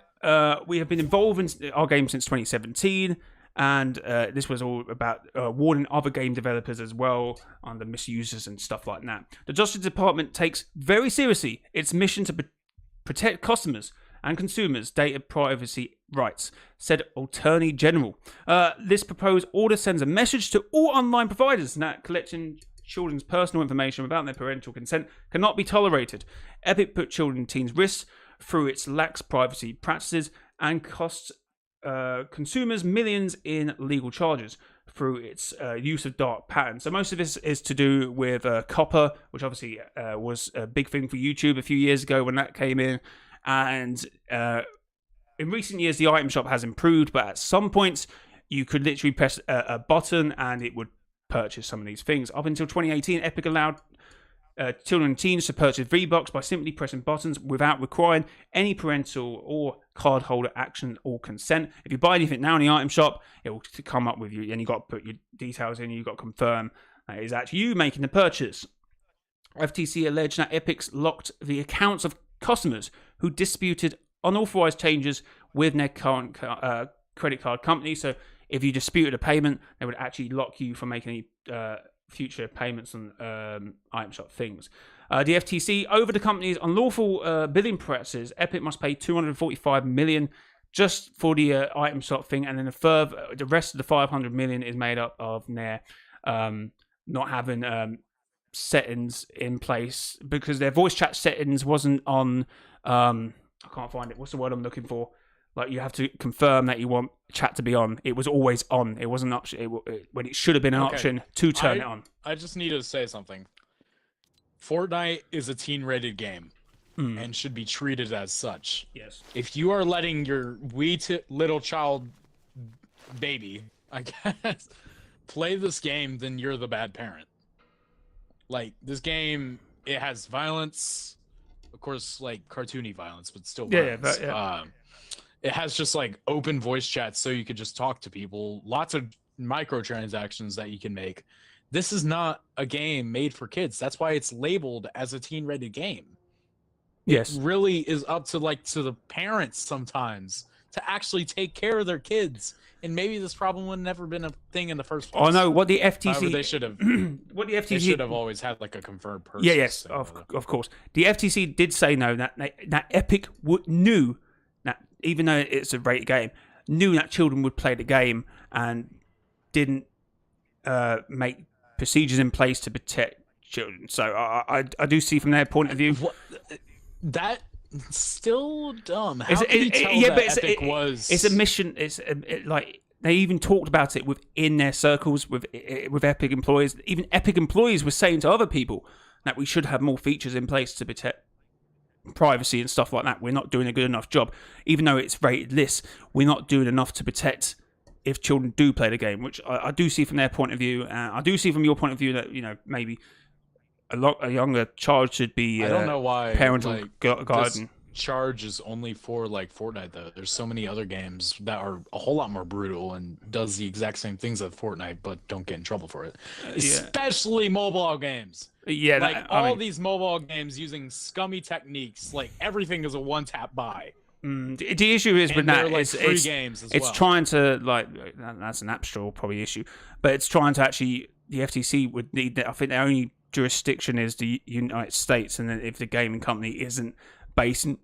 we have been involved in our game since 2017, and this was all about warning other game developers as well on the misusers and stuff like that. The Justice Department takes very seriously its mission to protect customers and consumers' data privacy rights, said Attorney General. This proposed order sends a message to all online providers that collecting children's personal information without their parental consent cannot be tolerated. Epic put children and teens risks through its lax privacy practices and costs consumers millions in legal charges through its use of dark patterns. So most of this is to do with copper, which obviously was a big thing for YouTube a few years ago when that came in. And in recent years, the item shop has improved, but at some points, you could literally press a button and it would purchase some of these things. Up until 2018, Epic allowed children and teens to purchase V-Bucks by simply pressing buttons without requiring any parental or cardholder action or consent. If you buy anything now in the item shop, it will come up with you, and you've got to put your details in, you've got to confirm that it is actually you making the purchase. FTC alleged that Epic's locked the accounts of customers who disputed unauthorized changes with their current credit card company. So if you disputed a payment, they would actually lock you from making any future payments on item shop things. The FTC over the company's unlawful billing practices. Epic must pay $245 million just for the item shop thing, and then the rest of the $500 million is made up of their not having settings in place because their voice chat settings wasn't on. I can't find it. What's the word I'm looking for? Like, you have to confirm that you want chat to be on. It was always on. It wasn't an option when it should have been an option to turn it on. I just need to say something. Fortnite is a teen-rated game and should be treated as such. Yes. If you are letting your little child baby, I guess, play this game, then you're the bad parent. Like, this game, it has violence. Of course, like, cartoony violence, but still violence. It has just, like, open voice chats so you could just talk to people. Lots of microtransactions that you can make. This is not a game made for kids. That's why it's labeled as a teen-rated game. Yes. It really is up to, like, to the parents sometimes to actually take care of their kids. And maybe this problem would have never been a thing in the first place. Oh no! What the FTC? However, they should have. What the FTC? They should have always had like a confirmed person. Yeah, yes, of course. The FTC did say no. That Epic knew that even though it's a rated game, knew that children would play the game and didn't make procedures in place to protect children. So I do see from their point of view. That still dumb. How can you tell that Epic was? It's a mission. Like they even talked about it within their circles with Epic employees. Even Epic employees were saying to other people that we should have more features in place to protect privacy and stuff like that. We're not doing a good enough job, even though it's rated this. We're not doing enough to protect if children do play the game, which I do see from their point of view. I do see from your point of view that maybe a younger child should be. I don't know why parental guidance. This charge is only for like Fortnite though. There's so many other games that are a whole lot more brutal and does the exact same things as Fortnite, but don't get in trouble for it. Especially mobile games. Yeah, like all these mobile games using scummy techniques. Like everything is a one-tap buy. The issue is with that, like free games as it's well. Trying to that's an App Store probably issue, but it's trying to actually the FTC would need that. I think their only jurisdiction is the United States, and then if the gaming company isn't based in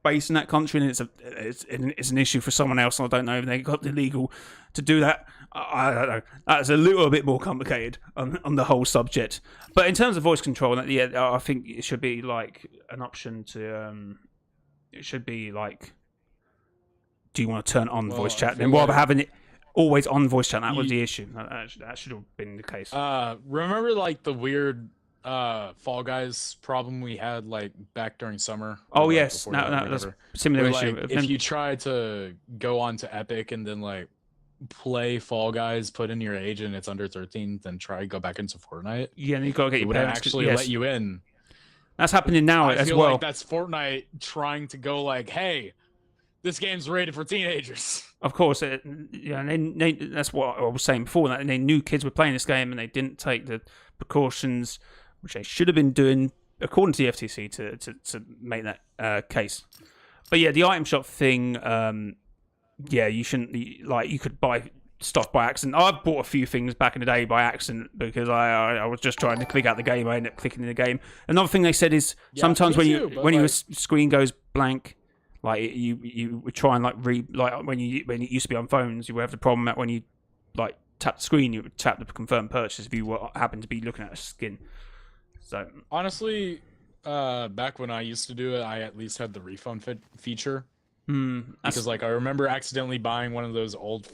that country, and it's an issue for someone else. I don't know if they got the legal to do that. I don't know. That's a little bit more complicated on the whole subject. But in terms of voice control, I think it should be like an option to. It should be like, do you want to turn on voice chat? Then rather having it always on voice chat, that was the issue. That should have been the case. Remember like the weird Fall Guys problem we had like back during summer? Oh yes, that's a similar issue. Like, if you try to go on to Epic and then like play Fall Guys, put in your age and it's under 13, then go back into Fortnite. Yeah, and you got to get your parents actually let you in. That's happening now as well. Like that's Fortnite trying to go like, hey, this game's rated for teenagers. Of course, and that's what I was saying before. That they knew kids were playing this game and they didn't take the precautions which they should have been doing according to the FTC to make that case. But yeah, the item shop thing. Yeah, you shouldn't like. You could buy stuff by accident. I bought a few things back in the day by accident because I was just trying to click out the game. I ended up clicking in the game. Another thing they said is sometimes when your screen goes blank, like you would try and like when it used to be on phones, you would have the problem that when you like tap the screen, you would tap the confirm purchase if you happen to be looking at a skin. So honestly, back when I used to do it, I at least had the refund feature. Because like I remember accidentally buying one of those old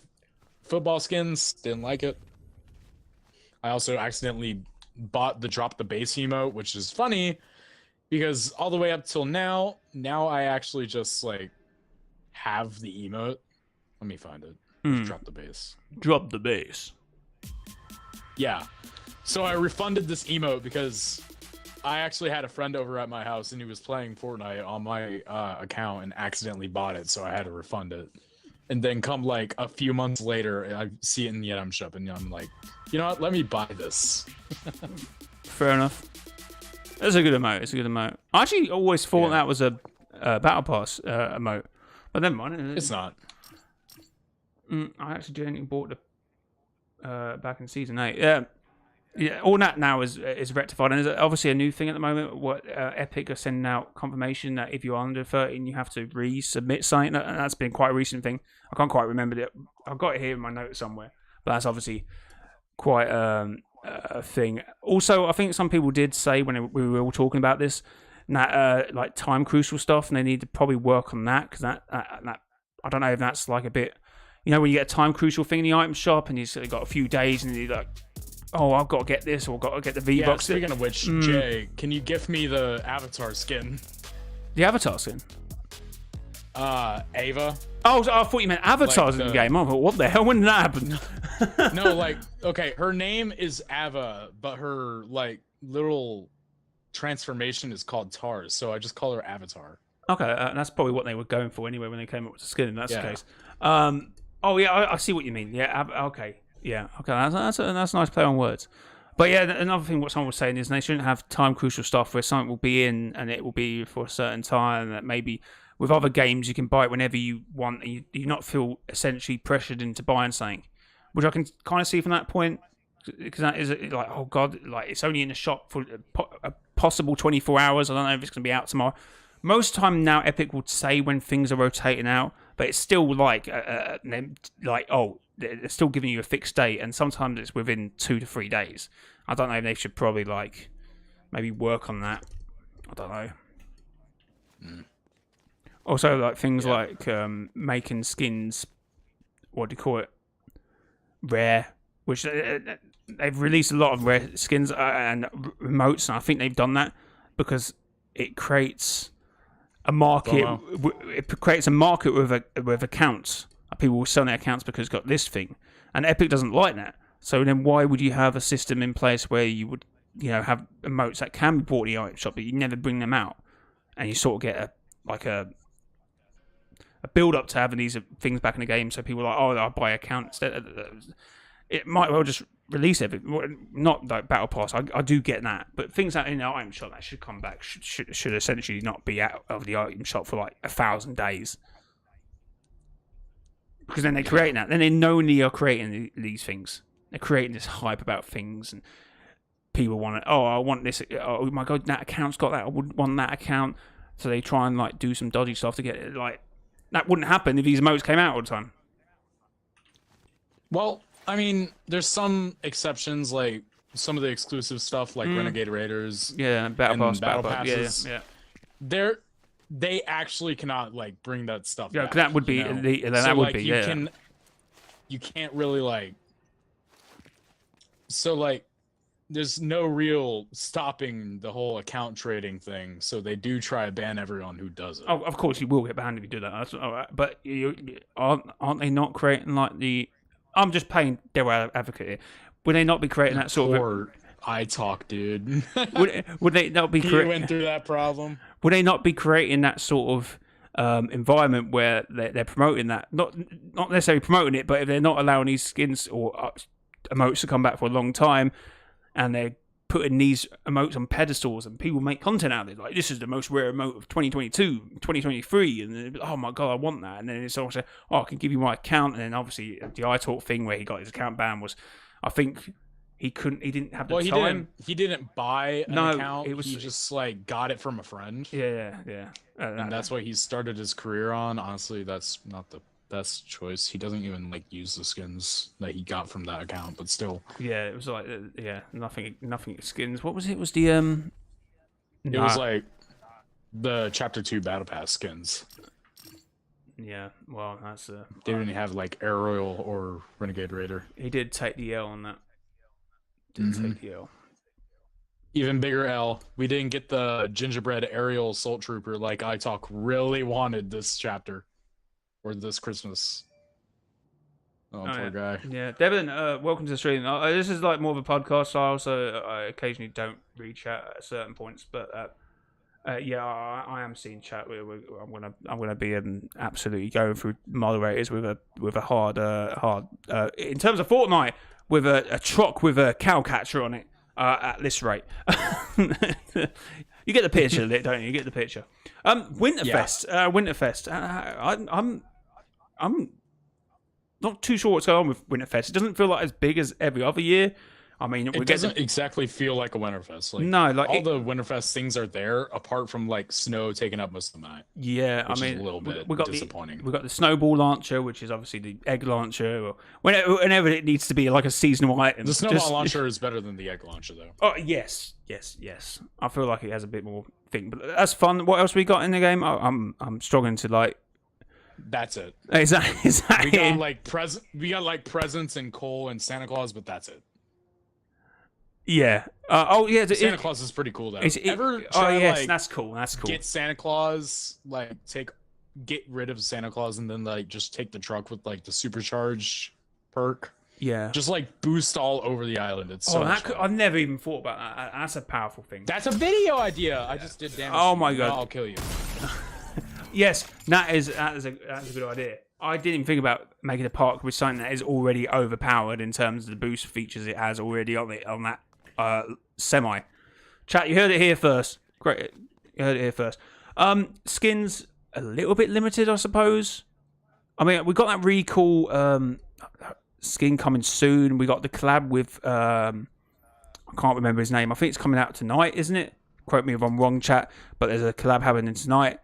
football skins, didn't like it. I also accidentally bought the drop the base emote, which is funny because all the way up till now I actually just like have the emote. Let me find it. Drop the base. Drop the base. Yeah. So I refunded this emote because I actually had a friend over at my house and he was playing Fortnite on my account and accidentally bought it, so I had to refund it. And then come like a few months later, I see it in the item shop and I'm like, you know what? Let me buy this. Fair enough. It's a good emote. I actually always thought that was a battle pass emote, but never mind. It's not. I actually genuinely bought the back in season 8. Yeah, all that now is rectified, and there's obviously a new thing at the moment. What Epic are sending out confirmation that if you're under 13, you have to resubmit something, and that's been quite a recent thing. I can't quite remember it. I've got it here in my notes somewhere, but that's obviously quite a thing. Also, I think some people did say when we were all talking about this that like time crucial stuff, and they need to probably work on that because that I don't know if that's like a bit, you know, when you get a time crucial thing in the item shop and you've got a few days and you're like, oh, I've got to get this, or I've got to get the V-Bucks. Yeah, speaking of which, Jay, can you gift me the avatar skin? The avatar skin? Ava. Oh, I thought you meant avatars in the game. Oh, what the hell? When did that happen? No, like, okay, her name is Ava, but her, like, little transformation is called Tars, so I just call her Avatar. Okay, that's probably what they were going for anyway when they came up with the skin, if that's the case. Oh, yeah, I see what you mean. Yeah, okay. Yeah, okay, that's a nice play on words. But yeah, another thing what someone was saying is they shouldn't have time crucial stuff where something will be in and it will be for a certain time. That maybe with other games you can buy it whenever you want and you do not feel essentially pressured into buying something, which I can kind of see from that point, because that is like, oh god, like it's only in the shop for a possible 24 hours. I don't know if it's going to be out tomorrow. Most of the time now, Epic will say when things are rotating out, but it's still like oh, they're still giving you a fixed date, and sometimes it's within 2 to 3 days. I don't know if they should probably like maybe work on that. I don't know. Also, like things like making skins, what do you call it, rare, which they've released a lot of rare skins and emotes, and I think they've done that because it creates a market. It creates a market with accounts. People will sell their accounts because it's got this thing, and Epic doesn't like that. So then, why would you have a system in place where you would, you know, have emotes that can be bought in the item shop, but you never bring them out, and you sort of get a build up to having these things back in the game? So people are like, oh, I'll buy account instead. It might well just release it, not like Battle Pass. I do get that, but things that in the item shop that should come back should essentially not be out of the item shop for like 1,000 days. Because then they're creating that. Then they knowingly are creating these things. They're creating this hype about things, and people want it. Oh, I want this. Oh my god, that account's got that. I would want that account. So they try and like do some dodgy stuff to get it. Like that wouldn't happen if these emotes came out all the time. Well, I mean, there's some exceptions, like some of the exclusive stuff, like Renegade Raiders. Yeah, Battle Passes. Yeah. They actually cannot like bring that stuff. Yeah, back, that would be you can't really like. So like, there's no real stopping the whole account trading thing. So they do try to ban everyone who does it. Oh, of course you will get banned if you do that. That's all right. But aren't they not creating like the? I'm just playing devil advocate here. Would they not be creating that sort of? I talk, dude. would they not be? You went through that problem. Would they not be creating that sort of environment where they're promoting that? Not necessarily promoting it, but if they're not allowing these skins or emotes to come back for a long time, and they're putting these emotes on pedestals, and people make content out of it. Like, this is the most rare emote of 2022, 2023, and then, oh my god, I want that. And then it's also, oh, I can give you my account. And then obviously the iTalk thing where he got his account banned was, I think he didn't have the time. He didn't buy an account. It was, he just like got it from a friend. Yeah. And that's what he started his career on. Honestly, that's not the best choice. He doesn't even like use the skins that he got from that account, but still. Yeah, it was like nothing skins. What was it? It was the It was like the Chapter 2 Battle Pass skins. Yeah, well, that's they didn't have like Air Royal or Renegade Raider. He did take the L on that. Take the L. Even bigger L. We didn't get the gingerbread aerial assault trooper like iTalk really wanted this chapter. Or this Christmas. Oh, poor guy. Yeah, Devin, welcome to the stream. This is like more of a podcast style, so I occasionally don't read chat at certain points. But yeah, I am seeing chat. I'm gonna be absolutely going through moderators with a hard. In terms of Fortnite, with a truck with a cow catcher on it. At this rate, you get the picture, don't you? You get the picture. Winterfest. I'm not too sure what's going on with Winterfest. It doesn't feel like as big as every other year. I mean, it doesn't exactly feel like a Winterfest. Like, no, like all the Winterfest things are there, apart from like snow taking up most of the night. Yeah, which I mean, is a little bit disappointing. We got the snowball launcher, which is obviously the egg launcher. Or whenever it needs to be like a seasonal item. The snowball launcher is better than the egg launcher, though. Oh yes. I feel like it has a bit more thing, but that's fun. What else we got in the game? I'm struggling to like. That's it. Exactly. We got like presents and coal and Santa Claus, but that's it. Yeah. Santa Claus is pretty cool though. That's cool. That's cool. Get Santa Claus, get rid of Santa Claus, and then like just take the truck with like the supercharged perk. Yeah. Just like boost all over the island. It's so much fun. I've never even thought about that. That's a powerful thing. That's a video idea. I just did damage. Oh my god. I'll kill you. Yes, that is a good idea. I didn't even think about making a park with something that is already overpowered in terms of the boost features it has already on that semi. Chat, you heard it here first. Great, you heard it here first. Skins a little bit limited, I suppose. I mean, we got that really cool skin coming soon. We got the collab with I can't remember his name. I think it's coming out tonight, isn't it? Quote me if I'm wrong, chat. But there's a collab happening tonight.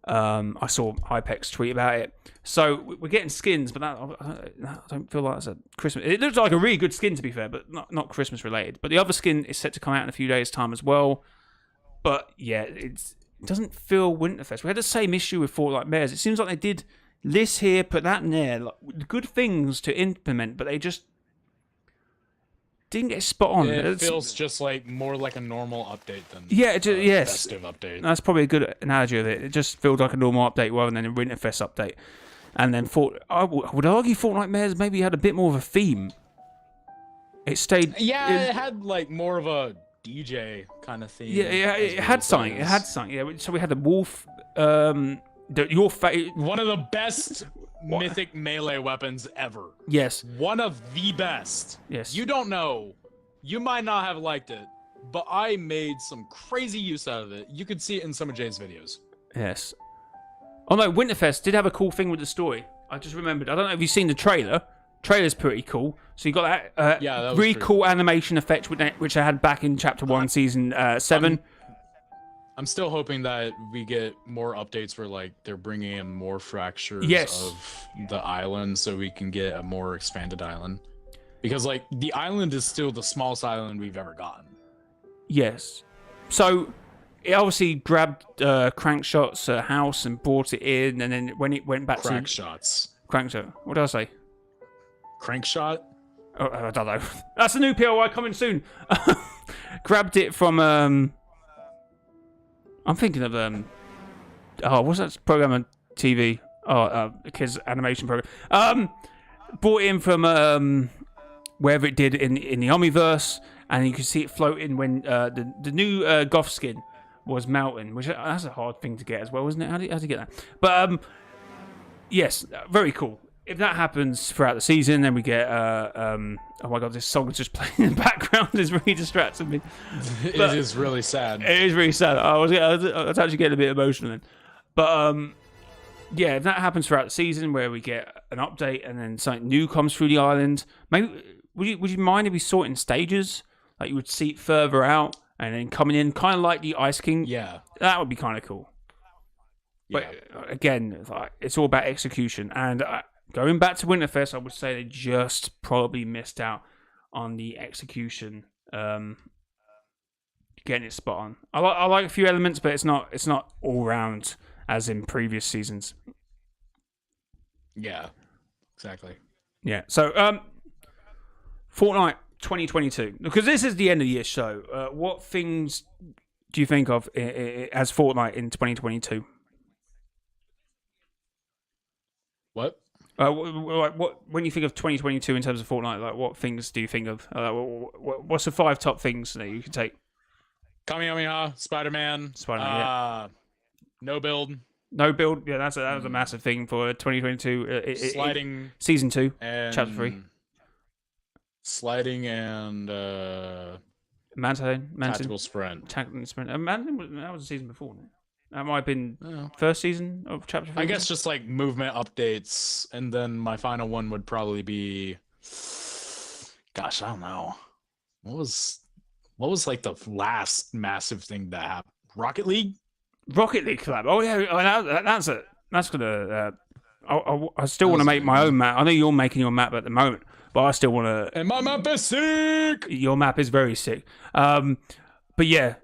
I saw Hypex tweet about it. So we're getting skins, but I don't feel like that's a Christmas. It looks like a really good skin, to be fair, but not Christmas related. But the other skin is set to come out in a few days' time as well. But yeah, it doesn't feel Winterfest. We had the same issue with Fortnite Mares. It seems like they did this here, put that in there, like, good things to implement, but they just didn't get spot on. It feels just like more like a normal update than festive update. That's probably a good analogy of it. It just feels like a normal update rather than a Winterfest update. And then I would argue Fortnite Mares maybe had a bit more of a theme. It stayed. Yeah, it had like more of a DJ kind of theme. Yeah, it had something. It had something. Yeah, so we had the wolf. One of the best mythic melee weapons ever. Yes. One of the best. Yes. You don't know. You might not have liked it, but I made some crazy use out of it. You could see it in some of Jay's videos. Yes. Oh no, Winterfest did have a cool thing with the story. I just remembered. I don't know if you've seen the trailer. Trailer's pretty cool. So you got that, that really cool animation effect which I had back in Chapter 1, Season 7. I'm still hoping that we get more updates where like they're bringing in more fractures of the island so we can get a more expanded island. Because like the island is still the smallest island we've ever gotten. Yes. So it obviously grabbed Crankshot's house and brought it in, and then when it went back Crankshot. What did I say? Crankshot? Oh, I don't know. That's a new POI coming soon. Grabbed it from I'm thinking of what's that program on TV? Kids animation program. Brought it in from wherever it did in the Omniverse, and you could see it floating when the new Goth skin was melting, which that's a hard thing to get as well, isn't it? How do you get that? But yes, very cool. if that happens throughout the season, then we get oh my god, this song is just playing in the background. Is really distracting me. It is really sad. It is really sad. I was actually getting a bit emotional then. But yeah, if that happens throughout the season, where we get an update and then something new comes through the island, maybe would you mind if we saw it in stages? Like you would see it further out and then coming in, kind of like the Ice King. Yeah, that would be kind of cool. yeah. But again, it's all about execution. And going back to Winterfest, I would say they just probably missed out on the execution. Getting it spot on. I like a few elements, but it's not all round as in previous seasons. Yeah, exactly. Yeah. So, Fortnite 2022, because this is the end of the year show. What things do you think of as Fortnite in 2022? What? What when you think of 2022 in terms of Fortnite, like what things do you think of? What's the 5 top things that you can take? Kamehameha, Spider-Man. Yeah. No build. No build. Yeah, that was a massive thing for 2022. Sliding. Season 2, and Chapter 3. Sliding and Manton. tactical sprint. Tactical sprint. Manton, that was the season before. No? That might have been Oh. first season of Chapter 3. I guess just like movement updates, and then my final one would probably be, gosh, I don't know. What was like the last massive thing that happened? Rocket League collab. Oh yeah, that's gonna. I still want to make my own map. I know you're making your map at the moment, but I still want to. and my map is sick. Your map is very sick. But yeah,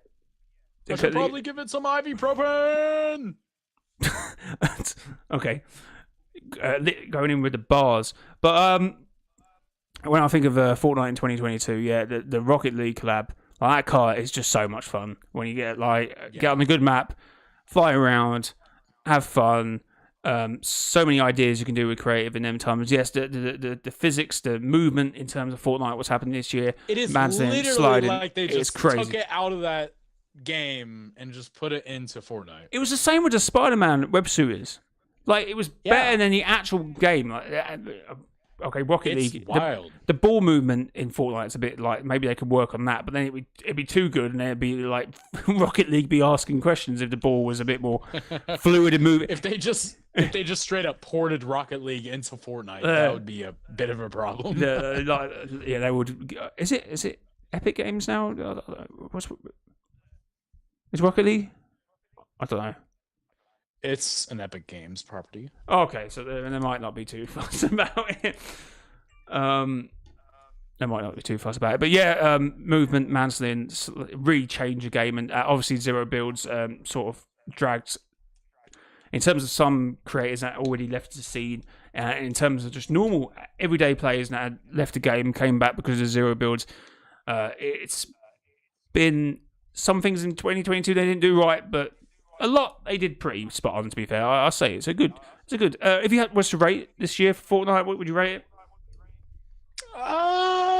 I should probably give it some ibuprofen. Okay, going in with the bars, but when I think of Fortnite in 2022, yeah, the Rocket League collab, like, that car is just so much fun when you get get on a good map, fly around, have fun. So many ideas you can do with creative in them times. Yes, the physics, the movement in terms of Fortnite, what's happening this year. It is Manson, literally sliding, like they just crazy. took it out of that game and just put it into Fortnite. It was the same with the Spider-Man web series. Like, it was better than the actual game. Like, okay, Rocket It's League. wild. The ball movement in Fortnite's a bit like, maybe they could work on that, but then it'd be too good, and then it'd be like Rocket League be asking questions if the ball was a bit more fluid and moving. If they just straight up ported Rocket League into Fortnite, that would be a bit of a problem. They would. Is it Epic Games now? Is Rocket League? I don't know. It's an Epic Games property. Okay, so they might not be too fussed about it. They might not be too fussed about it, but yeah, movement, Manslin really changed the game, and obviously zero builds sort of dragged. In terms of some creators that already left the scene, in terms of just normal everyday players that had left the game, came back because of zero builds. It's been some things in 2022 they didn't do right, but a lot they did pretty spot on. To be fair, I'll say it's a good. If you was to rate this year for Fortnite, what would you rate it?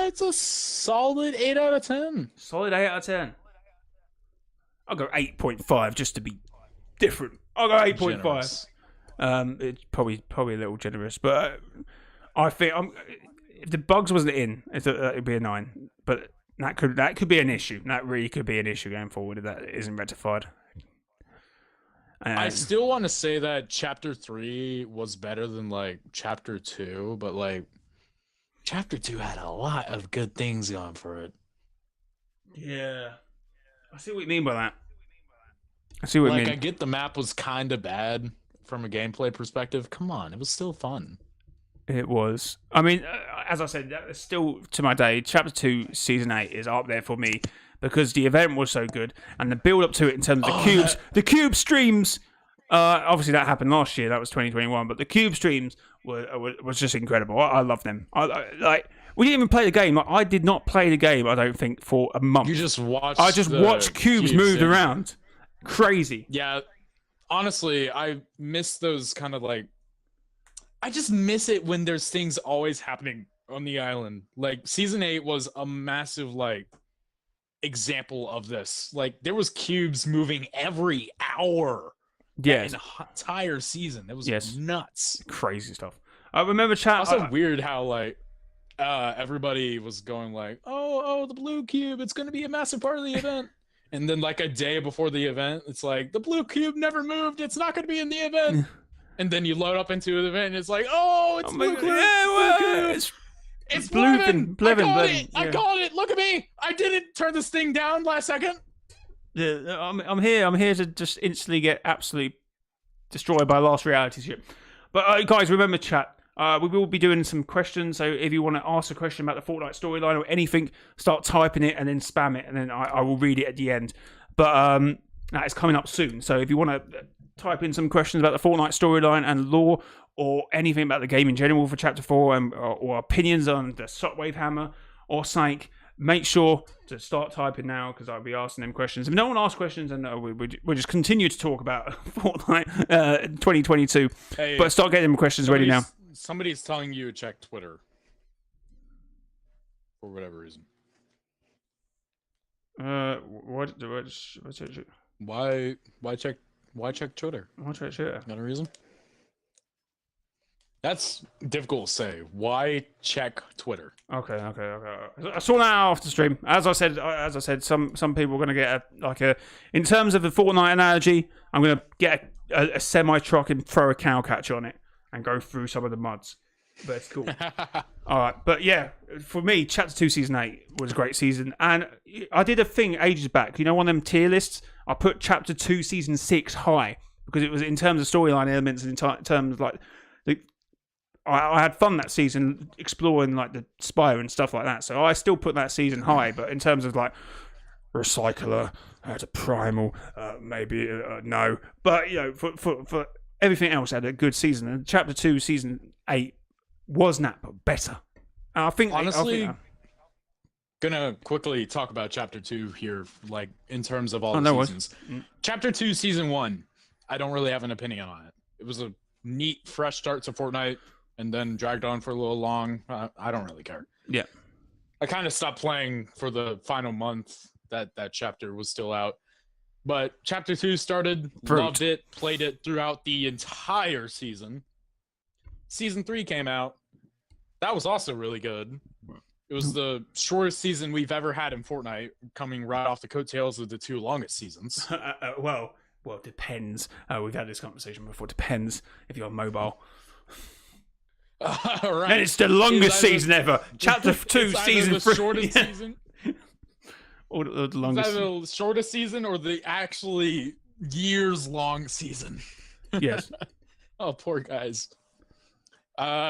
It's a solid 8 out of 10. Solid 8 out of 10. I'll go 8.5 just to be different. I'll go 8.5. It's probably a little generous, but I think if the bugs wasn't in, it'd be a 9. But that could be an issue. That really could be an issue going forward if that isn't rectified. I still want to say that Chapter 3 was better than like Chapter 2, but like Chapter 2 had a lot of good things going for it. Yeah, I see what you mean by that. I see what you mean. I get the map was kind of bad from a gameplay perspective. Come on, it was still fun. It was. I mean, as I said, that is still to my day. Chapter 2, Season 8 is up there for me because the event was so good and the build up to it in terms of the cubes. The cube streams. Obviously, that happened last year. That was 2021. But the cube streams was just incredible. I love them. We didn't even play the game. Like, I did not play the game. I don't think for a month. You just watched. I just watched cubes move around. Crazy. Yeah. Honestly, I miss those kind of like. I just miss it when there's things always happening on the island. Like Season 8 was a massive like example of this. Like there was cubes moving every hour. Yes. In an entire season. That was nuts. Crazy stuff. I remember chat. Also weird how like everybody was going like, oh, the blue cube, it's gonna be a massive part of the event. And then like a day before the event, it's like the blue cube never moved. It's not gonna be in the event. And then you load up into the event, and it's like, oh, it's blue cube. Yeah, it's Blevin. I called it. Look at me. I didn't turn this thing down last second. Yeah, I'm here to just instantly get absolutely destroyed by Last Reality ship. But guys, remember chat. We will be doing some questions, so if you want to ask a question about the Fortnite storyline or anything, start typing it and then spam it, and then I will read it at the end. But that is coming up soon, so if you want to type in some questions about the Fortnite storyline and lore, or anything about the game in general for Chapter 4, or opinions on the Shockwave Hammer or Sank, make sure to start typing now, because I'll be asking them questions. If no one asks questions, then we'll just continue to talk about Fortnite 2022. Hey, but start getting them questions ready now. Somebody's telling you to check Twitter for whatever reason. What's it? Why check Twitter? What's it? Got a reason? That's difficult to say. Why check Twitter? Okay. I saw that after stream. As I said, some people are going to get in terms of the Fortnite analogy, I'm going to get a semi truck and throw a cow catcher on it and go through some of the muds. But it's cool. All right, but yeah, for me, Chapter 2 Season 8 was a great season. And I did a thing ages back. You know, one of them tier lists? I put Chapter 2 Season 6 high because it was in terms of storyline elements and in terms of like... I had fun that season exploring like the Spire and stuff like that. So I still put that season high. But in terms of like Recycler, to Primal, maybe no. But, you know, for everything else, I had a good season. And Chapter 2 Season 8 was not, but better. And I think honestly, gonna quickly talk about Chapter 2 here, like in terms of all the seasons. Chapter 2 Season 1, I don't really have an opinion on it. It was a neat, fresh start to Fortnite, and then dragged on for a little long. I don't really care. Yeah. I kind of stopped playing for the final month that chapter was still out. But Chapter 2 started, loved it, played it throughout the entire season. Season 3 came out. That was also really good. It was the shortest season we've ever had in Fortnite, coming right off the coattails of the 2 longest seasons. Well, it depends. We've had this conversation before. Depends if you're mobile. Right. And it's the longest season ever. Chapter 2 Season 3. The shortest season. Or the longest. Is that the shortest season or the actually years-long season? Yes. Oh, poor guys.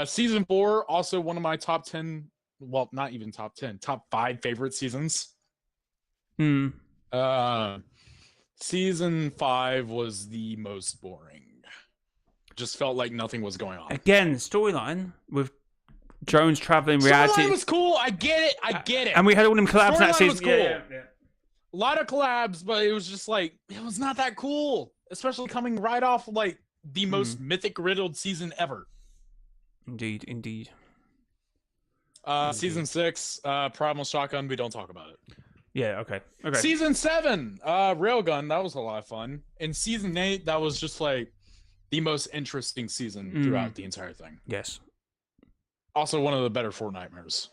Season 4, also one of my top 10, well, not even top 10, top 5 favorite seasons. Season 5 was the most boring. Just felt like nothing was going on. Again, storyline with drones traveling reality. Storyline was cool. I get it. And we had all them collabs Storyline that season. was cool. Yeah. A lot of collabs, but it was just like, it was not that cool. Especially coming right off like the most mythic riddled season ever. Indeed. Season 6, Primal Shotgun, we don't talk about it. Yeah, okay. Season 7, Railgun, that was a lot of fun. And Season 8, that was just like the most interesting season throughout the entire thing. Yes. Also one of the better Fortnitemares.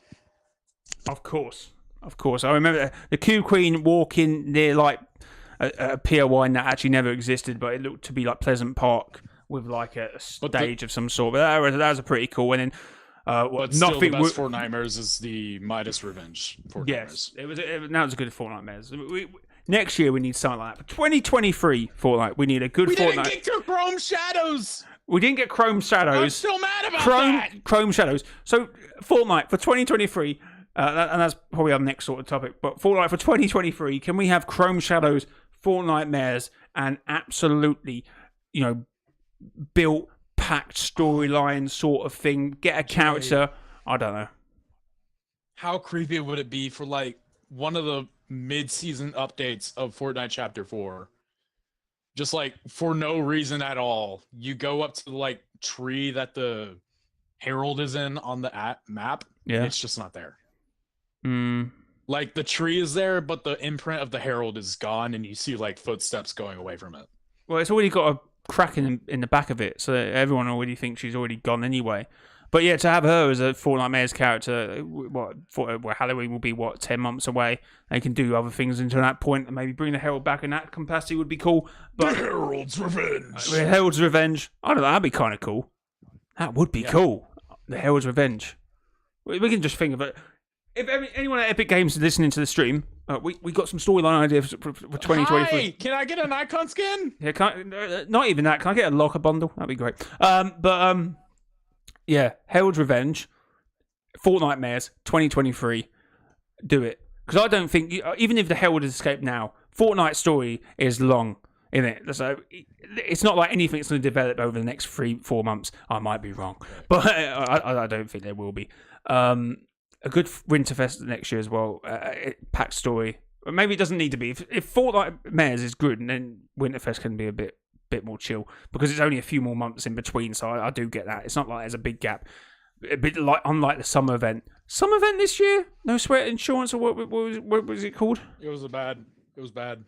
Of course. I remember the Q Queen walking near like a pier wine that actually never existed, but it looked to be like Pleasant Park with like a stage of some sort. But that was a pretty cool. And then but still the best Fortnitemares is the Midas Revenge Fortnitemares. Yes, that was a good Fortnitemares. Next year we need something like that. For 2023 Fortnite, we need a good Fortnite. We didn't get to Chrome Shadows. We didn't get Chrome Shadows. I'm still mad about that. Chrome Shadows. So Fortnite for 2023, and that's probably our next sort of topic. But Fortnite for 2023, can we have Chrome Shadows, Fortnitemares, and absolutely, built, packed storyline sort of thing? Get a character. I don't know. How creepy would it be for like one of the mid-season updates of Fortnite Chapter 4? Just like for no reason at all, you go up to the like tree that the Herald is in on the map. Yeah, it's just not there. Like the tree is there, but the imprint of the Herald is gone, and you see like footsteps going away from it. Well, it's already got a crack in the back of it, so everyone already thinks she's already gone anyway. But yeah, to have her as a Fortnite Mayor's character, Halloween will be 10 months away. They can do other things until that point, and maybe bring the Herald back in that capacity would be cool. But The Herald's Revenge. The Herald's Revenge, I don't know, that'd be kind of cool. That would be cool. The Herald's Revenge. We can just think of it. If anyone at Epic Games is listening to the stream, we got some storyline ideas for 2023. Hi, can I get an icon skin? Yeah, not even that. Can I get a locker bundle? That'd be great. Yeah, Herald's Revenge, Fortnite Mayors, 2023. Do it. Because I don't think, even if the Herald has escaped now, Fortnite's story is long, isn't it? So it's not like anything that's going to develop over the next 3-4 months. I might be wrong, but I don't think there will be. A good Winterfest next year as well. Packed story. Maybe it doesn't need to be. If Fortnite Mayors is good, and then Winterfest can be a bit more chill because it's only a few more months in between. So I do get that. It's not like there's a big gap. A bit like unlike the summer event. Summer event this year? No sweat insurance or what was it called? It was bad. It was bad.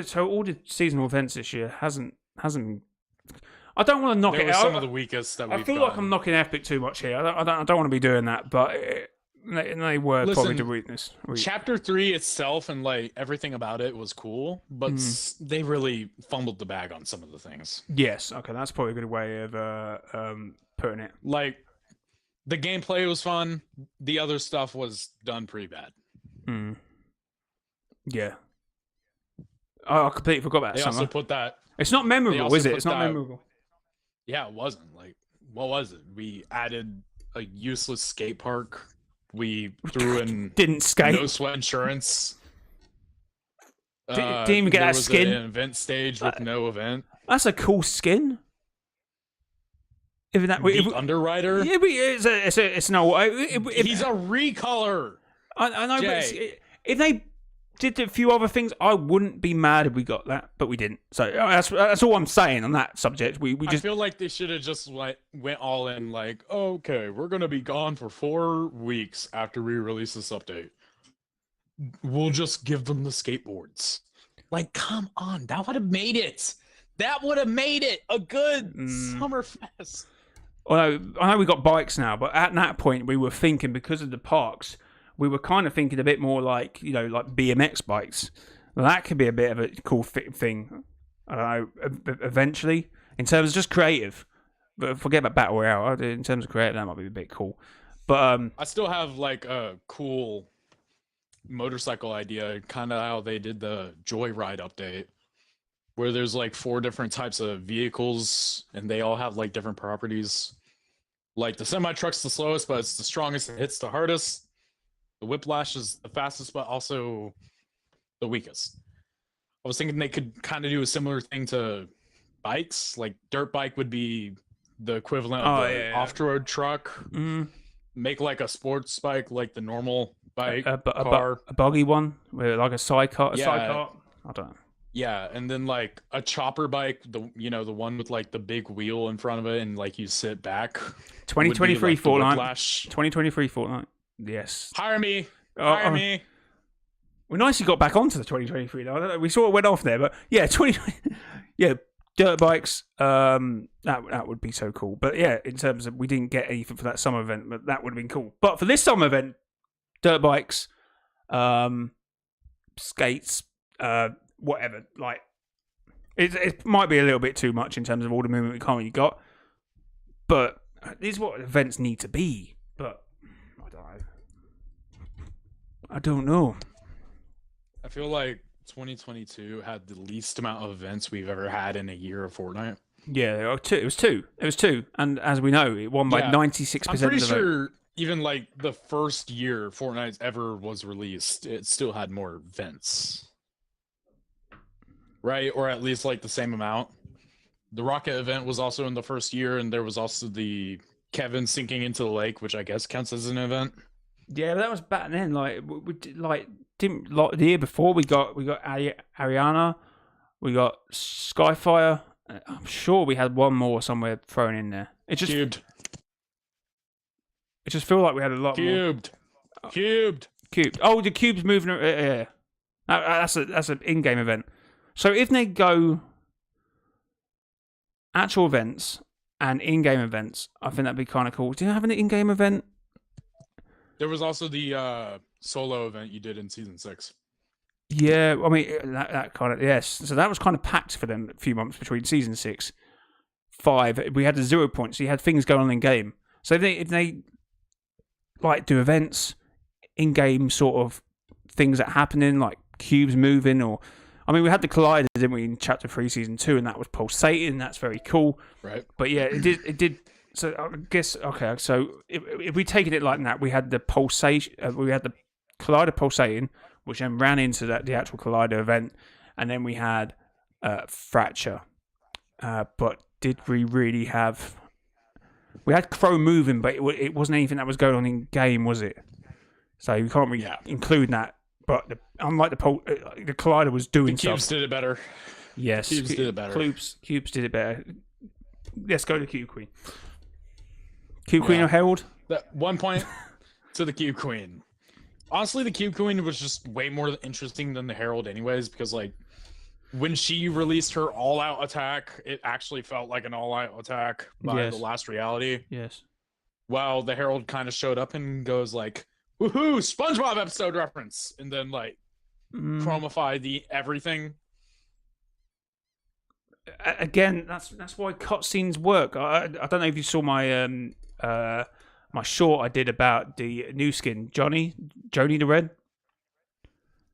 So all the seasonal events this year hasn't. I don't want to knock it out. Some of the weakest that we've I feel like I'm knocking Epic too much here. I don't want to be doing that, but they were probably the weakness. Chapter 3 itself and like everything about it was cool, but they really fumbled the bag on some of the things. Yes, okay, that's probably a good way of putting it. Like the gameplay was fun, the other stuff was done pretty bad. Yeah, I completely forgot about that. They also put that. It's not memorable, is it? It's not memorable. Yeah, it wasn't. Like, what was it? We added a useless skate park. We threw in didn't skate. No sweat insurance. Didn't even get that skin. An event stage with no event. That's a cool skin. Even that Underwriter. Yeah, but it's no. He's a recolor. I know, but if they did a few other things, I wouldn't be mad if we got that, but we didn't. So that's all I'm saying on that subject. We just. I feel like they should have just like went all in. Like, okay, we're gonna be gone for 4 weeks after we release this update. We'll just give them the skateboards. Like, come on, that would have made it. That would have made it a good summer fest. Although I know we got bikes now, but at that point we were thinking because of the parks. We were kind of thinking a bit more like, like BMX bikes. Well, that could be a bit of a cool thing. I don't know, eventually. In terms of just creative. But forget about Battle Royale. In terms of creative, that might be a bit cool. But I still have like a cool motorcycle idea, kind of how they did the Joyride update. Where there's like 4 different types of vehicles, and they all have like different properties. Like the semi-truck's the slowest, but it's the strongest and hits the hardest. The Whiplash is the fastest, but also the weakest. I was thinking they could kind of do a similar thing to bikes. Like dirt bike would be the equivalent of the off-road truck. Make like a sports bike, like the normal bike car. A buggy one, with like a sidecar. I don't know. Yeah, and then like a chopper bike, the one with like the big wheel in front of it, and like you sit back. 2023 Fortnite. 2023 Fortnite. Yes. Hire me. Hire me. We nicely got back onto the 2023 though. We sort of went off there, but yeah, yeah, dirt bikes. That would be so cool. But yeah, in terms of we didn't get anything for that summer event, but that would have been cool. But for this summer event, dirt bikes, skates, whatever. Like it might be a little bit too much in terms of all the movement we currently got, but this is what events need to be. But I don't know. I feel like 2022 had the least amount of events we've ever had in a year of Fortnite. Yeah, it was two. And as we know, it won by 96% I'm pretty of the sure even like the first year Fortnite ever was released, it still had more events. Right? Or at least like the same amount. The rocket event was also in the first year, and there was also the Kevin sinking into the lake, which I guess counts as an event. Yeah, but that was back then. The year before we got Ariana, we got Skyfire. I'm sure we had one more somewhere thrown in there. It just Cubed. It just felt like we had a lot Cubed. more. Cubed. Oh, the cube's moving. Yeah, that's an in-game event. So if they go actual events, and in-game events. I think that'd be kind of cool. Do you have an in-game event? There was also the solo event you did in season 6. Yeah, I mean that kind of yes. So that was kind of packed for them a few months between season 6, 5. We had the 0 points. So you had things going on in game. So if they like do events, in-game sort of things that happen in like cubes moving, or I mean we had the colliders, didn't we, in Chapter 3 season 2, and that was pulsating. That's very cool. Right. But yeah, it did. So I guess okay. So if we taken it like that, we had the pulsation. We had the collider pulsating, which then ran into the actual collider event, and then we had fracture. But did we really have? We had Chrome moving, but it wasn't anything that was going on in game, was it? So you can't really include that. But unlike the collider was doing stuff. Cubes did it better. Yes, Cubes did it better. Cubes did it better. Let's go to Cube Queen. Cube Queen or Herald? That 1 point to the Cube Queen. Honestly, the Cube Queen was just way more interesting than the Herald anyways, because like when she released her all-out attack, it actually felt like an all-out attack by the last reality. Yes. While the Herald kind of showed up and goes like, woohoo, SpongeBob episode reference, and then like chromify the everything. Again, that's why cutscenes work. I don't know if you saw my my short I did about the new skin, Joni the Red.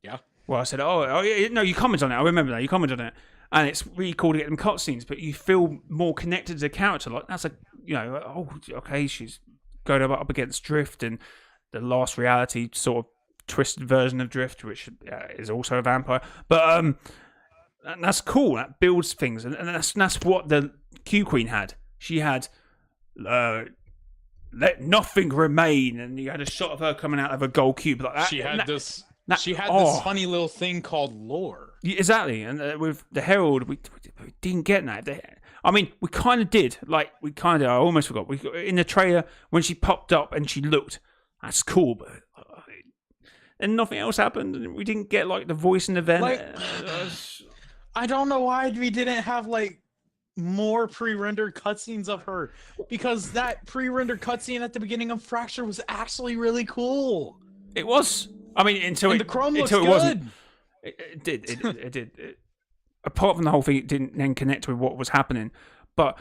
Yeah. Well, I said, oh yeah, no, you commented on it. I remember that you commented on it, and it's really cool to get them cutscenes, but you feel more connected to the character. Like that's oh, okay, she's going up against Drift and the last reality sort of twisted version of Drift, which is also a vampire, but and that's cool. That builds things, and that's what the Q Queen had. She had let nothing remain, and you had a shot of her coming out of a gold cube like that. She had this funny little thing called lore. Yeah, exactly, and with the Herald, we didn't get that. I mean, we kind of did. Like I almost forgot. In the trailer when she popped up and she looked. That's cool, but and nothing else happened, and we didn't get like the voice in the event. Like, I don't know why we didn't have like more pre-rendered cutscenes of her, because that pre-rendered cutscene at the beginning of Fracture was actually really cool. It was. I mean, until the Chrome looks until it good. Wasn't. It did. It did. Apart from the whole thing, it didn't then connect with what was happening. But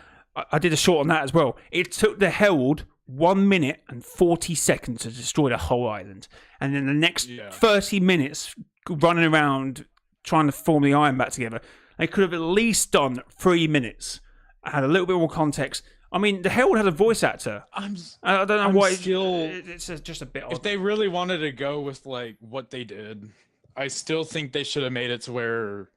I did a short on that as well. It took the Herald 1 minute and 40 seconds to destroy the whole island, and then the next 30 minutes running around trying to form the iron back together. They could have at least done 3 minutes. I had a little bit more context. I mean, the Herald had a voice actor. I don't know why. It's just a bit odd. If they really wanted to go with like what they did, I still think they should have made it to where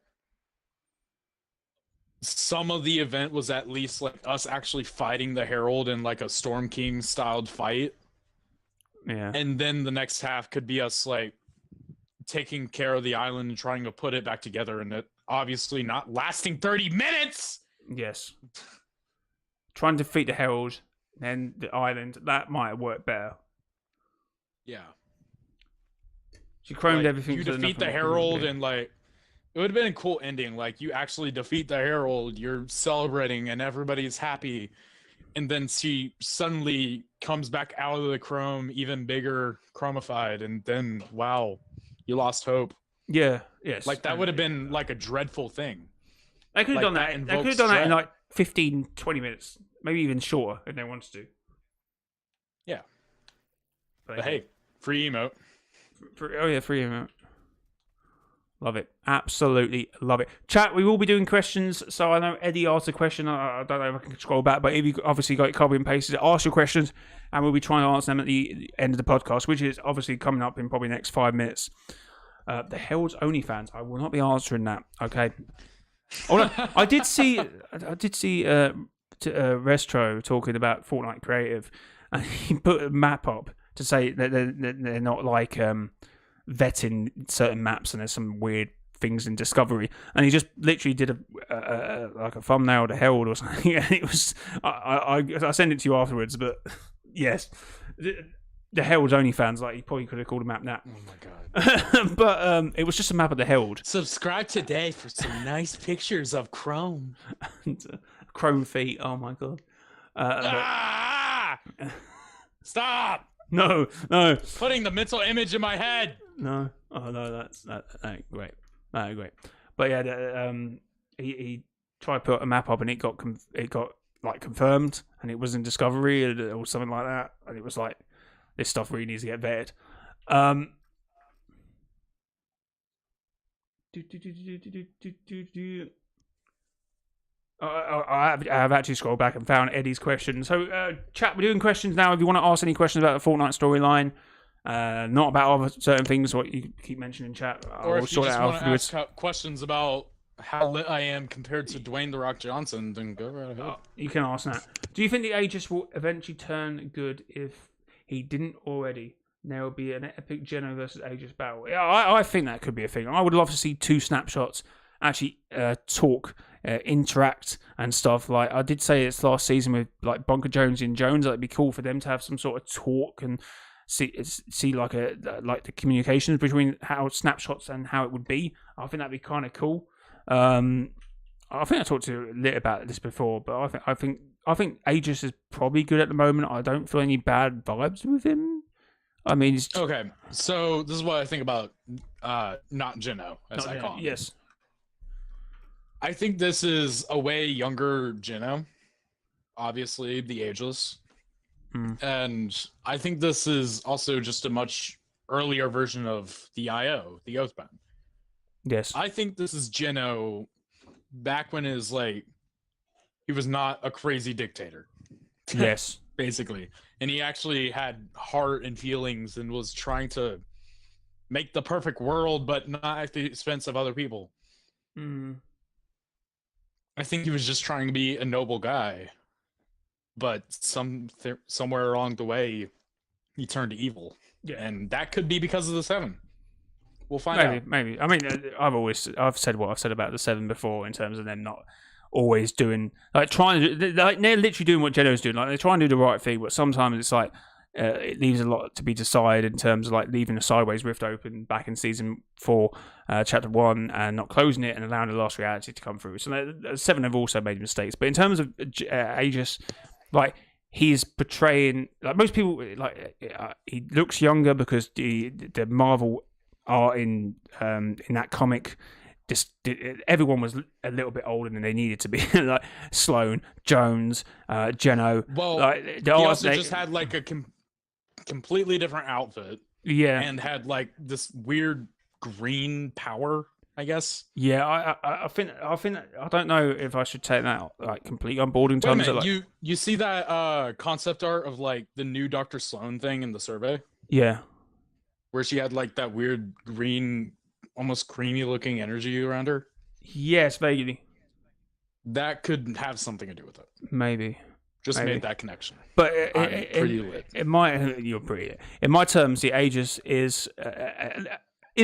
some of the event was at least like us actually fighting the Herald in like a Storm King styled fight. Yeah. And then the next half could be us like taking care of the island and trying to put it back together, and it obviously not lasting 30 minutes. Yes. Trying to defeat the Herald, then the island, that might have worked better. Yeah. She chromed like, everything. You defeat the Herald, and like it would have been a cool ending. Like you actually defeat the Herald, you're celebrating, and everybody's happy. And then she suddenly comes back out of the chrome, even bigger, chromified, and then wow, you lost hope. Yeah, yes. Like that would have been like a dreadful thing. They could have done that. They could have done that in like 15, 20 minutes, maybe even shorter if they wanted to. Yeah. But hey, free emote. Free emote. Love it. Absolutely love it. Chat, we will be doing questions. So I know Eddie asked a question. I don't know if I can scroll back, but if you obviously got it copied and pasted, ask your questions, and we'll be trying to answer them at the end of the podcast, which is obviously coming up in probably the next 5 minutes. The Herald's OnlyFans. I will not be answering that. Okay. Oh no, I did see Restro talking about Fortnite Creative, and he put a map up to say that they're not like vetting certain maps, and there's some weird things in Discovery, and he just literally did a like a thumbnail to Herald or something, and it was I sent it to you afterwards, but yes. The Herald's OnlyFans, like he probably could have called a map that. Oh my god! But it was just a map of the Herald. Subscribe today for some nice pictures of Chrome. Chrome feet. Oh my god! Ah! Stop No, no, putting the mental image in my head. no. Oh no, that ain't great. That ain't great. But yeah, he tried to put a map up and it got like confirmed, and it was in Discovery or something like that, and it was like this stuff really needs to get vetted. I've actually scrolled back and found Eddie's question. So, chat, we're doing questions now. If you want to ask any questions about the Fortnite storyline, not about other certain things, what you keep mentioning in chat, Or I'll if you sort it just out want to afterwards. ask questions about how lit I am compared to Dwayne The Rock Johnson, then go right ahead. You can ask that. Do you think the Aegis will eventually turn good if he didn't already? There will be an epic Geno versus Aegis battle. Yeah, I think that could be a thing. I would love to see two snapshots actually talk, interact, and stuff. Like I did say it's last season with like Bunker Jones and Jones. It'd be cool for them to have some sort of talk and see like the communications between how snapshots and how it would be. I think that'd be kind of cool. I think I talked to you a little about this before, but I think Aegis is probably good at the moment. I don't feel any bad vibes with him. I mean, Okay, so this is what I think about not Geno, as I call him. Yes. I think this is a way younger Geno, obviously the ageless. And I think this is also just a much earlier version of the IO, the Oathbound. Yes. I think this is Geno back when he was not a crazy dictator. Yes. Basically. And he actually had heart and feelings and was trying to make the perfect world, but not at the expense of other people. I think he was just trying to be a noble guy, but somewhere along the way, he turned to evil. Yeah. And that could be because of the Seven. We'll find out. Maybe. I mean, I've said what I've said about the Seven before in terms of them not always doing like they're literally doing what Geno's doing. Like they're trying to do the right thing, but sometimes it's like it leaves a lot to be decided in terms of like leaving a sideways rift open back in season 4, chapter 1, and not closing it and allowing the last reality to come through. So the Seven have also made mistakes, but in terms of Aegis, like he's portraying like most people, like he looks younger because the Marvel art in that comic. Everyone was a little bit older than they needed to be. Like Sloane, Jones, Geno. Well, like, he also just had like a completely different outfit. Yeah, and had like this weird green power, I guess. Yeah, I think I don't know if I should take that like completely on board in Wait a terms of minute, like you see that concept art of like the new Dr. Sloan thing in the survey yeah. where she had like that weird green, almost creamy looking energy around her? Yes, vaguely. That could have something to do with it. Maybe. Just made that connection. But I'm pretty lit. You're pretty lit. In my terms, the Aegis is a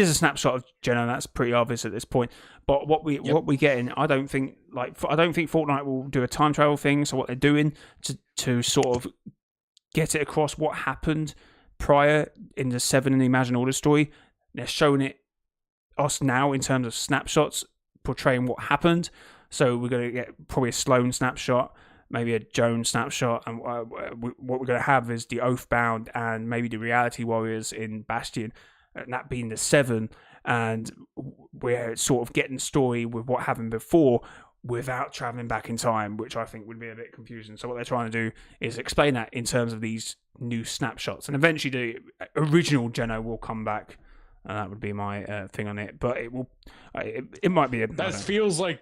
snapshot of Geno. That's pretty obvious at this point. But what we get in, I don't think Fortnite will do a time travel thing. So what they're doing to sort of get it across what happened prior in the 7 and the Imagine Order story, they're showing it us now in terms of snapshots portraying what happened. So we're going to get probably a Sloane snapshot, maybe a Jones snapshot, and what we're going to have is the Oathbound and maybe the Reality Warriors in Bastion, and that being the 7, and we're sort of getting the story with what happened before without traveling back in time, which I think would be a bit confusing. So what they're trying to do is explain that in terms of these new snapshots, and eventually the original Geno will come back. And that would be my thing on it, but it will. It might be. That feels like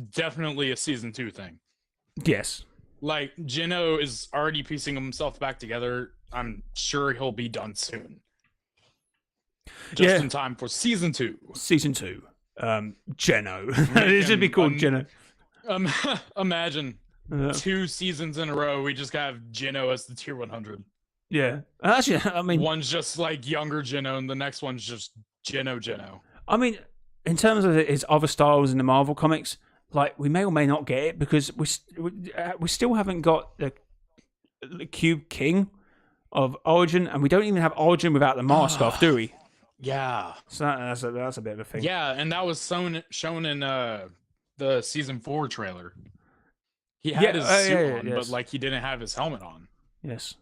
definitely a season 2 thing. Yes. Like Geno is already piecing himself back together. I'm sure he'll be done soon. Just in time for season 2. Season 2. Geno. It should be called Geno. Imagine 2 seasons in a row. We just have Geno as the tier 100. Yeah, actually, I mean, one's just like younger Geno, and the next one's just Geno. I mean, in terms of his other styles in the Marvel comics, like we may or may not get it because we still haven't got the Cube King of Origin, and we don't even have Origin without the mask off, do we? Yeah, so that's a bit of a thing. Yeah, and that was shown in the season 4 trailer. He had his suit on, yes. but like he didn't have his helmet on. Yes.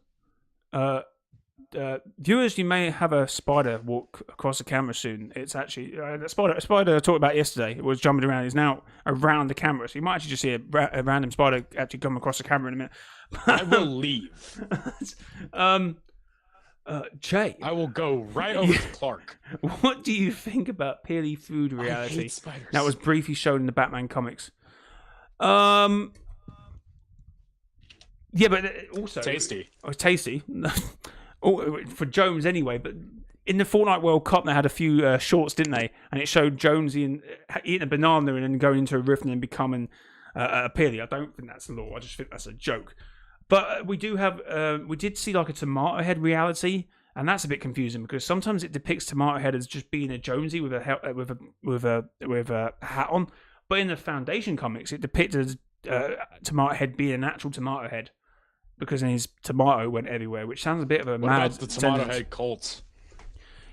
Viewers, you may have a spider walk across the camera soon. It's actually the spider I talked about yesterday. It was jumping around. It's now around the camera, so you might actually just see a random spider actually come across the camera in a minute. I will leave. Jay, I will go right over to Clark. what do you think about purely food I reality? hate spiders. That was briefly shown in the Batman comics. Yeah, but also tasty. Oh, it's tasty. For Jones anyway, but in the Fortnite World Cup they had a few shorts, didn't they? And it showed Jones eating a banana and then going into a rift and then becoming a peely. I don't think that's law. I just think that's a joke. But we did see like a tomato head reality, and that's a bit confusing because sometimes it depicts tomato head as just being a Jonesy with a hat on, but in the Foundation comics it depicted tomato head being an actual tomato head. Because then his tomato went everywhere, which sounds a bit of a mad about the tomato sentence. head Colts?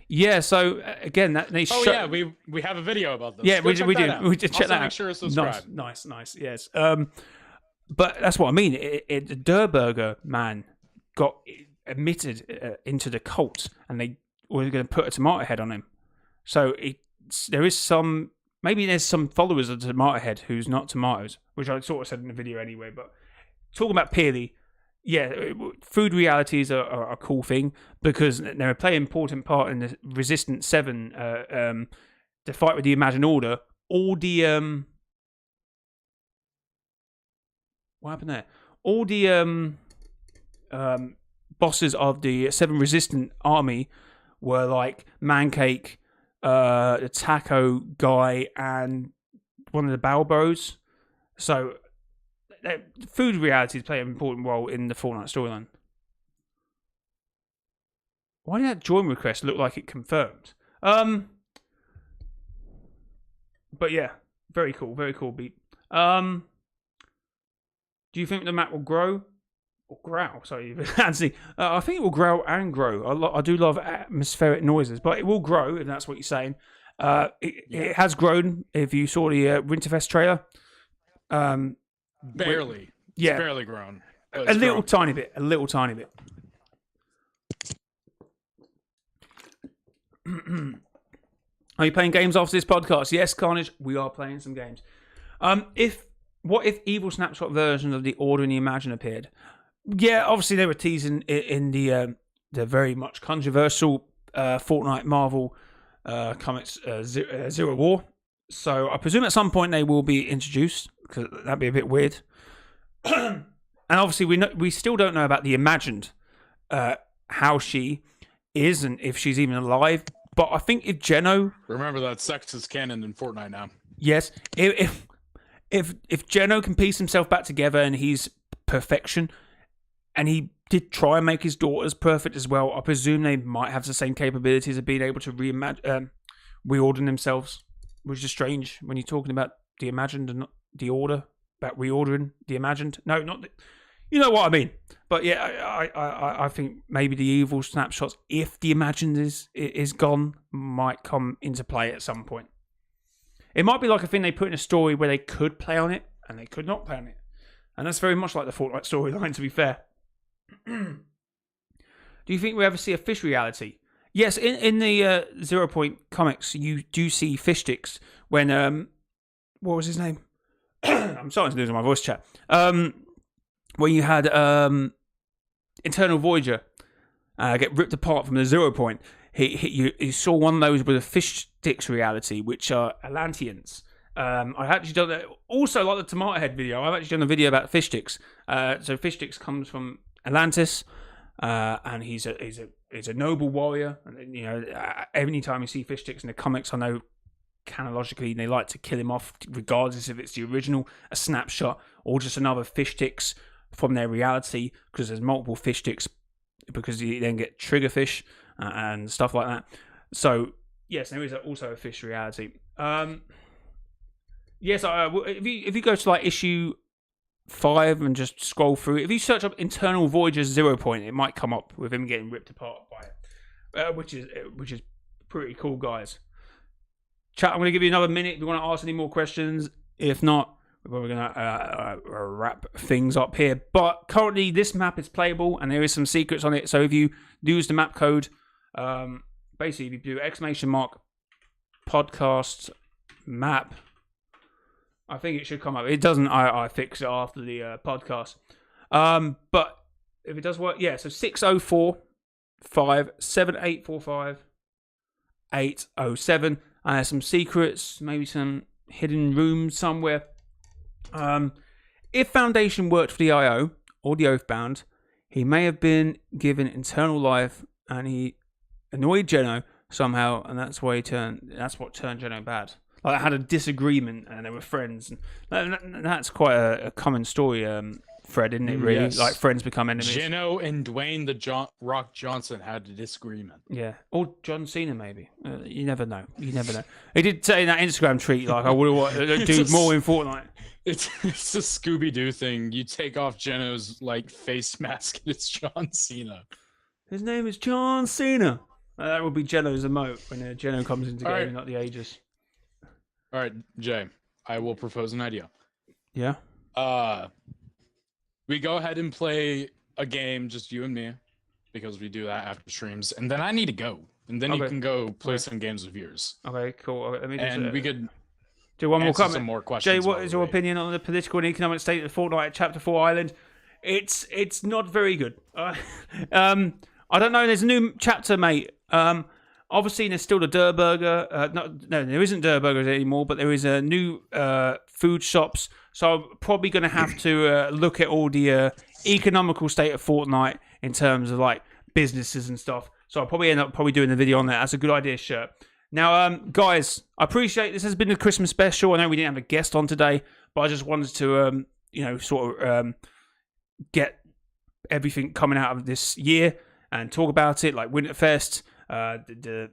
Yeah, so again, that they yeah, we have a video about this. Yeah, Go we check do. that out. We did check Also, that make out. sure to subscribe. Nice. Yes. But that's what I mean. The Durburger man got admitted into the cult, and they were going to put a tomato head on him. So there is some. Maybe there's some followers of the tomato head who's not tomatoes, which I sort of said in the video anyway. But talking about Peely. Yeah, food realities are a cool thing because they play an important part in the Resistance 7, the fight with the Imagined Order. All the what happened there? All the bosses of the 7 Resistant Army were like Mancake, the Taco guy, and one of the Balbos. So. Food realities play an important role in the Fortnite storyline. Why did that join request look like it confirmed? But yeah, very cool beat. Do you think the map will grow or growl? Sorry, Anthony. I think it will grow and grow. I do love atmospheric noises, but it will grow if that's what you're saying. It has grown. If you saw the Winterfest trailer. Barely. Yeah. It's barely grown. A little tiny bit. Are you playing games after this podcast? Yes, Carnage, we are playing some games. What if evil snapshot version of the Order and the Imagine appeared? Yeah, obviously they were teasing in the very much controversial Fortnite Marvel comics Zero War. So I presume at some point they will be introduced because that'd be a bit weird. And obviously we still don't know about the Imagined, how she is and if she's even alive. But I think if Geno, remember that sex is canon in Fortnite now. Yes, if Geno can piece himself back together and he's perfection, and he did try and make his daughters perfect as well, I presume they might have the same capabilities of being able to reorder themselves. Which is strange when you're talking about the Imagined and not the Order, about reordering the Imagined. No, not the, you know what I mean. But yeah, I think maybe the evil snapshots, if the Imagined is gone, might come into play at some point. It might be like a thing they put in a story where they could play on it and they could not play on it, and that's very much like the Fortnite storyline. To be fair, do you think we ever see a fish reality? Yes, in the 0 Point comics, you do see fish sticks when what was his name? I'm starting to lose my voice, chat. When you had Internal Voyager get ripped apart from the 0 Point, you saw one of those with a fish sticks reality, which are Atlanteans. I've actually done that. Also, like the Tomato Head video, I've actually done a video about fish sticks. So fish sticks comes from Atlantis, and he's a noble warrior. And you know, any time you see fish sticks in the comics, I know canonically they like to kill him off, regardless if it's the original, a snapshot, or just another fish sticks from their reality, because there's multiple fish sticks, because you then get triggerfish and stuff like that. So yes, there is also a fish reality. Yes, if you go to like issue 5 and just scroll through, if you search up Internal Voyager 0 Point, it might come up with him getting ripped apart by it, which is pretty cool, guys. Chat, I'm going to give you another minute if you want to ask any more questions. If not, we're probably going to wrap things up here. But currently, this map is playable, and there is some secrets on it. So if you use the map code, basically, if you do ! podcast map, I think it should come up. It doesn't. I fix it after the podcast. But if it does work, yeah. So 604-57845-807. And there's some secrets, maybe some hidden rooms somewhere. If Foundation worked for the IO or the Oathbound, he may have been given internal life, and he annoyed Geno somehow, and that's what turned Geno bad. Like, they had a disagreement, and they were friends. And that's quite a common story, Fred, isn't it? Really, Yes. like friends become enemies. Geno and Dwayne the Rock Johnson had a disagreement. Yeah, or John Cena maybe. You never know. You never know. He did say in that Instagram tweet, like, I would have do more in Fortnite. It's a Scooby-Doo thing. You take off Geno's like face mask, and it's John Cena. His name is John Cena. That would be Geno's emote when Geno comes into game, Alright. not the Aegis. All right, Jay, I will propose an idea. Yeah. We go ahead and play a game, just you and me, because we do that after streams, and then I need to go, and then you Okay. can go play some games with yours, Okay. Cool. Okay, let me just, and we could do one more answer comment. some more questions. Jay, what while is we your wait. opinion on the political and economic state of Fortnite Chapter 4 Island? It's not very good. I don't know. There's a new chapter, mate. Obviously, there's still the Durr Burger. No, there isn't Durr Burgers anymore, but there is a new food shops. So I'm probably going to have to look at all the economical state of Fortnite in terms of like businesses and stuff. So I'll probably end up doing a video on that. That's a good idea, shirt. Now, guys, I appreciate this has been the Christmas special. I know we didn't have a guest on today, but I just wanted to, get everything coming out of this year and talk about it, like Winterfest, the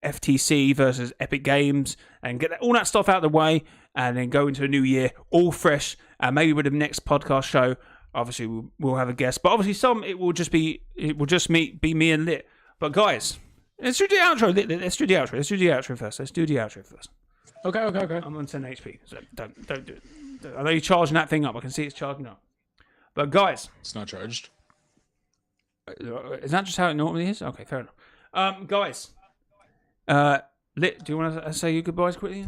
FTC versus Epic Games, and get all that stuff out of the way, and then go into a new year all fresh. And maybe with the next podcast show, obviously we'll have a guest, but obviously it will just be me and Lit. But guys, let's do the outro. Let's do the outro first. Okay. I'm on 10 HP, so don't do it. I know you're charging that thing up. I can see it's charging up. But guys, It's not charged. is that just how it normally is? Okay, fair enough. Guys, Lit, do you want to say your goodbyes quickly?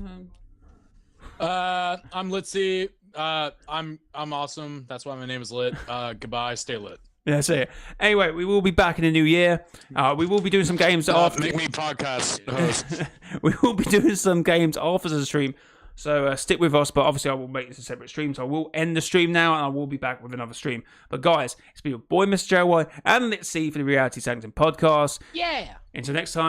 I'm Litzy. I'm awesome. That's why my name is Lit. Goodbye. Stay lit. Yeah, that's it. Anyway, we will be back in the new year. We will be doing some games after. Make me podcast host. We will be doing some games after the stream. So stick with us, but obviously I will make this a separate stream. So I will end the stream now, and I will be back with another stream. But guys, it's been your boy, mrjayowhy, and let's see for the Reality Sanctum podcast. Yeah. Until next time.